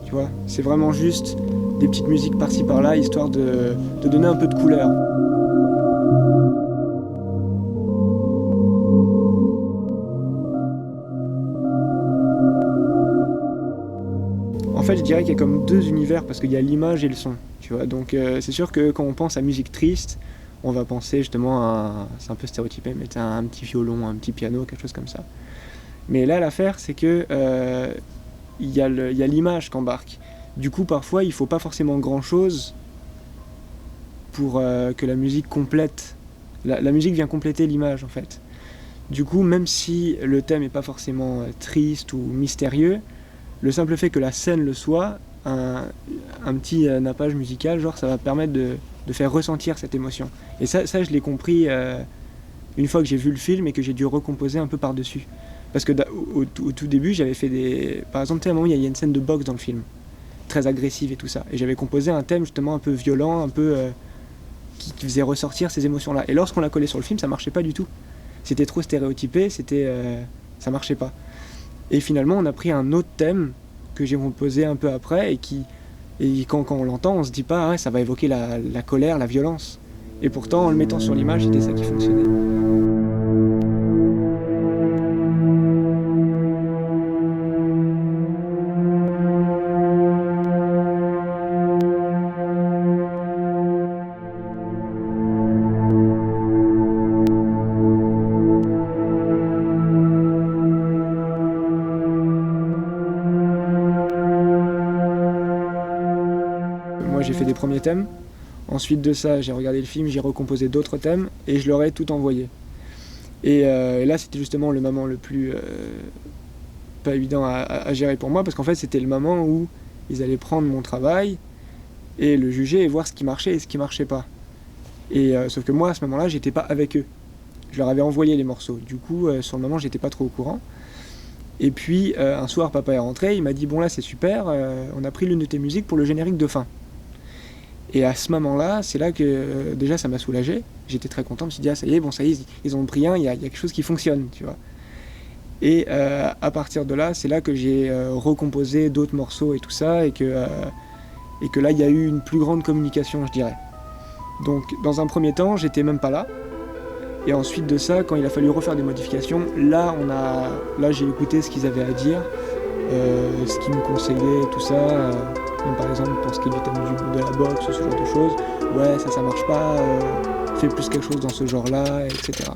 Tu vois, c'est vraiment juste des petites musiques par-ci par-là, histoire de donner un peu de couleur. En fait, je dirais qu'il y a comme deux univers parce qu'il y a l'image et le son. Tu vois, donc c'est sûr que quand on pense à musique triste, on va penser justement à, c'est un peu stéréotypé, mais t'as un petit violon, un petit piano, quelque chose comme ça. Mais là, l'affaire, c'est que il y a l'image qu'embarque. Du coup, parfois, il faut pas forcément grand-chose pour que la musique complète. La musique vient compléter l'image, en fait. Du coup, même si le thème est pas forcément triste ou mystérieux, le simple fait que la scène le soit, un petit nappage musical, genre, ça va permettre de faire ressentir cette émotion. Et ça je l'ai compris une fois que j'ai vu le film et que j'ai dû recomposer un peu par-dessus. Parce que au tout début, j'avais fait des... Par exemple, à un moment, il y a une scène de boxe dans le film, très agressive et tout ça. Et j'avais composé un thème justement un peu violent, un peu... qui faisait ressortir ces émotions-là. Et lorsqu'on l'a collé sur le film, ça marchait pas du tout. C'était trop stéréotypé, ça marchait pas. Et finalement, on a pris un autre thème que j'ai composé un peu après et quand on l'entend, on se dit pas ah, ça va évoquer la colère, la violence. Et pourtant, en le mettant sur l'image, c'était ça qui fonctionnait. Moi, j'ai fait des premiers thèmes. Ensuite de ça, j'ai regardé le film, j'ai recomposé d'autres thèmes et je leur ai tout envoyé. Et là, c'était justement le moment le plus pas évident à gérer pour moi parce qu'en fait, c'était le moment où ils allaient prendre mon travail et le juger et voir ce qui marchait et ce qui marchait pas. Et sauf que moi, à ce moment-là, j'étais pas avec eux. Je leur avais envoyé les morceaux. Du coup, sur le moment, j'étais pas trop au courant. Et puis, un soir, papa est rentré, il m'a dit « Bon là, c'est super, on a pris l'une de tes musiques pour le générique de fin. » Et à ce moment-là, c'est là que déjà ça m'a soulagé. J'étais très content, je me suis dit, ah ça y est, bon ça y est, ils ont pris un, il y a quelque chose qui fonctionne, tu vois. Et à partir de là, c'est là que j'ai recomposé d'autres morceaux et tout ça, et que là, il y a eu une plus grande communication, je dirais. Donc, dans un premier temps, j'étais même pas là. Et ensuite de ça, quand il a fallu refaire des modifications, là j'ai écouté ce qu'ils avaient à dire, ce qu'ils me conseillaient, tout ça. Même par exemple pour ce qui est du thème de la boxe ou ce genre de choses, ouais ça marche pas, fais plus quelque chose dans ce genre là, etc.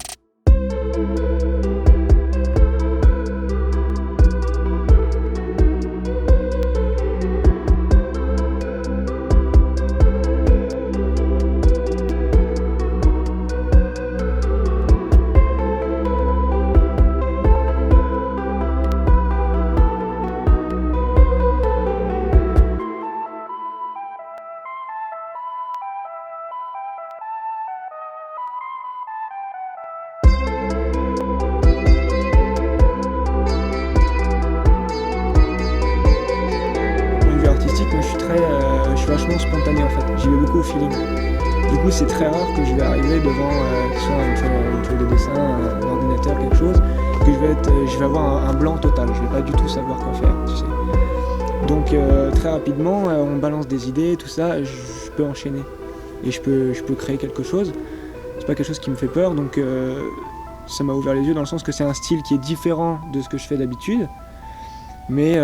Je suis vachement spontané en fait, j'y vais beaucoup au feeling. Du coup c'est très rare que je vais arriver devant soit une feuille de dessin, un ordinateur, quelque chose, que je vais avoir un blanc total, je vais pas du tout savoir quoi faire, tu sais. Donc très rapidement on balance des idées, tout ça, je peux enchaîner. Et je peux créer quelque chose. C'est pas quelque chose qui me fait peur, donc ça m'a ouvert les yeux dans le sens que c'est un style qui est différent de ce que je fais d'habitude. Mais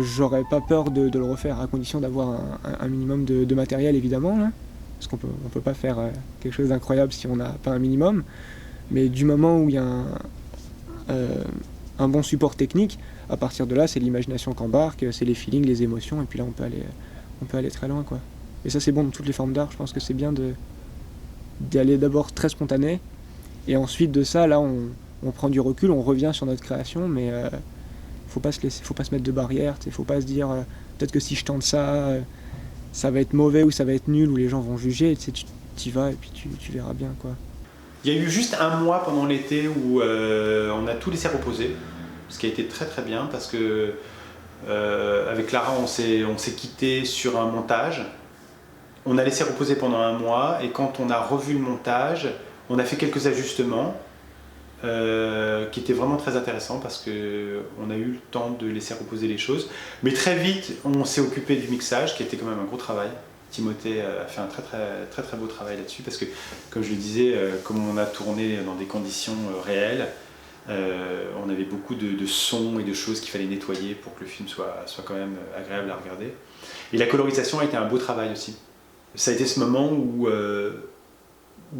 j'aurais pas peur de le refaire, à condition d'avoir un minimum de matériel évidemment, là, parce qu'on peut pas faire quelque chose d'incroyable si on n'a pas un minimum, mais du moment où il y a un bon support technique, à partir de là c'est l'imagination qu'embarque, c'est les feelings, les émotions, et puis là on peut aller très loin, quoi. Et ça c'est bon dans toutes les formes d'art, je pense que c'est bien d'aller d'abord très spontané, et ensuite de ça, là on prend du recul, on revient sur notre création, mais faut pas se mettre de barrières, faut pas se dire peut-être que si je tente ça, ça va être mauvais ou ça va être nul ou les gens vont juger, tu y vas et puis tu verras bien, quoi. Il y a eu juste un mois pendant l'été où on a tout laissé reposer, ce qui a été très très bien parce que avec Lara on s'est quitté sur un montage. On a laissé reposer pendant un mois et quand on a revu le montage, on a fait quelques ajustements qui était vraiment très intéressant parce qu'on a eu le temps de laisser reposer les choses. Mais très vite, on s'est occupé du mixage, qui était quand même un gros travail. Timothée a fait un très beau travail là-dessus parce que, comme je le disais, comme on a tourné dans des conditions réelles, on avait beaucoup de sons et de choses qu'il fallait nettoyer pour que le film soit quand même agréable à regarder. Et la colorisation a été un beau travail aussi. Ça a été ce moment où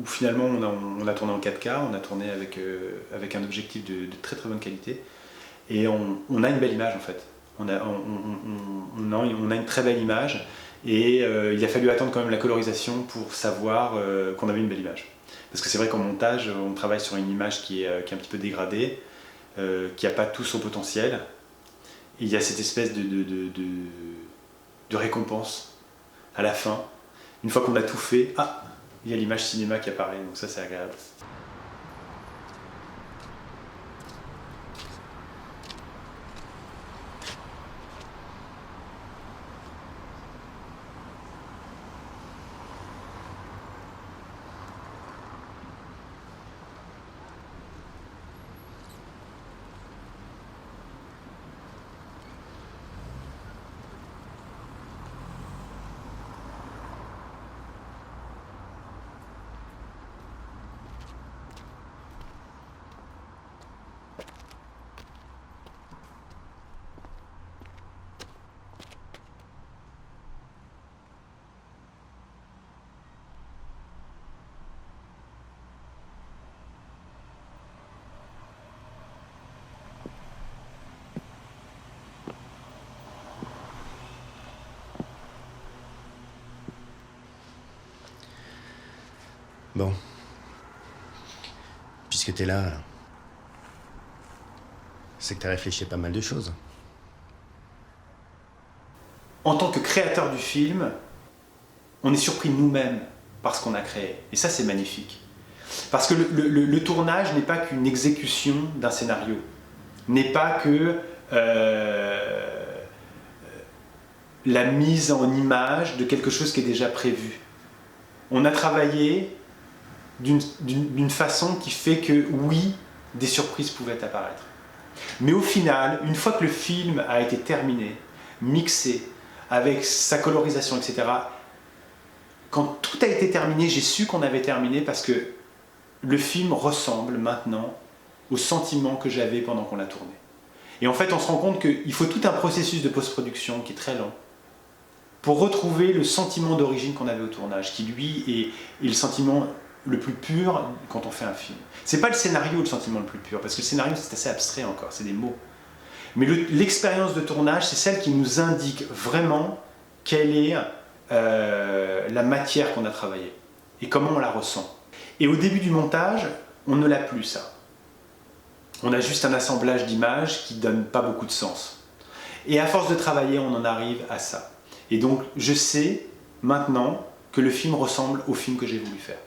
finalement on a tourné en 4K, on a tourné avec un objectif de très bonne qualité et on a une belle image en fait. On a une très belle image et il a fallu attendre quand même la colorisation pour savoir qu'on avait une belle image. Parce que c'est vrai qu'en montage, on travaille sur une image qui est un petit peu dégradée, qui n'a pas tout son potentiel. Et il y a cette espèce de récompense à la fin. Une fois qu'on a tout fait, il y a l'image cinéma qui apparaît, donc ça c'est agréable. Bon. Puisque t'es là, c'est que t'as réfléchi à pas mal de choses. En tant que créateur du film, on est surpris nous-mêmes par ce qu'on a créé. Et ça, c'est magnifique. Parce que le tournage n'est pas qu'une exécution d'un scénario, n'est pas que la mise en image de quelque chose qui est déjà prévu. On a travaillé d'une façon qui fait que, oui, des surprises pouvaient apparaître. Mais au final, une fois que le film a été terminé, mixé, avec sa colorisation, etc., quand tout a été terminé, j'ai su qu'on avait terminé parce que le film ressemble maintenant au sentiment que j'avais pendant qu'on l'a tourné. Et en fait, on se rend compte qu'il faut tout un processus de post-production qui est très lent pour retrouver le sentiment d'origine qu'on avait au tournage, qui lui est le sentiment le plus pur quand on fait un film. C'est pas le scénario le sentiment le plus pur, parce que le scénario c'est assez abstrait encore, c'est des mots. Mais l'expérience de tournage, c'est celle qui nous indique vraiment quelle est la matière qu'on a travaillée et comment on la ressent. Et au début du montage, on ne l'a plus ça. On a juste un assemblage d'images qui donne pas beaucoup de sens. Et à force de travailler, on en arrive à ça. Et donc, je sais maintenant que le film ressemble au film que j'ai voulu faire.